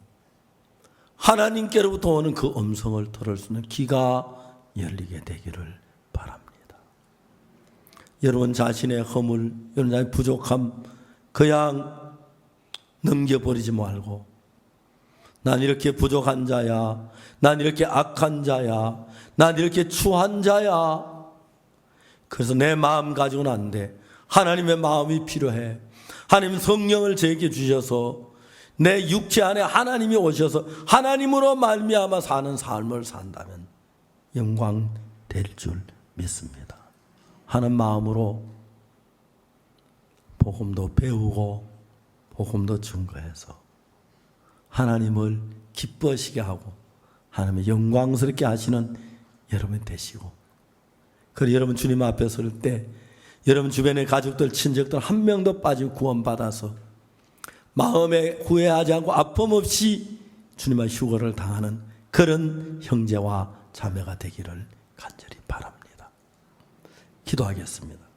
하나님께로부터 오는 그 음성을 들을 수 있는 귀가 열리게 되기를 바랍니다. 여러분 자신의 허물, 여러분 자신의 부족함 그냥 넘겨버리지 말고 난 이렇게 부족한 자야, 난 이렇게 악한 자야, 난 이렇게 추한 자야. 그래서 내 마음 가지고는 안 돼. 하나님의 마음이 필요해. 하나님 성령을 제게 주셔서 내 육체 안에 하나님이 오셔서 하나님으로 말미암아 사는 삶을 산다면 영광 될 줄 믿습니다. 하는 마음으로 복음도 배우고 복음도 증거해서 하나님을 기뻐하시게 하고 하나님의 영광스럽게 하시는 여러분 되시고, 그리고 여러분 주님 앞에 설 때 여러분 주변의 가족들, 친척들 한 명도 빠지고 구원받아서 마음에 후회하지 않고 아픔 없이 주님의 휴거를 당하는 그런 형제와 자매가 되기를 간절히 바랍니다. 기도하겠습니다.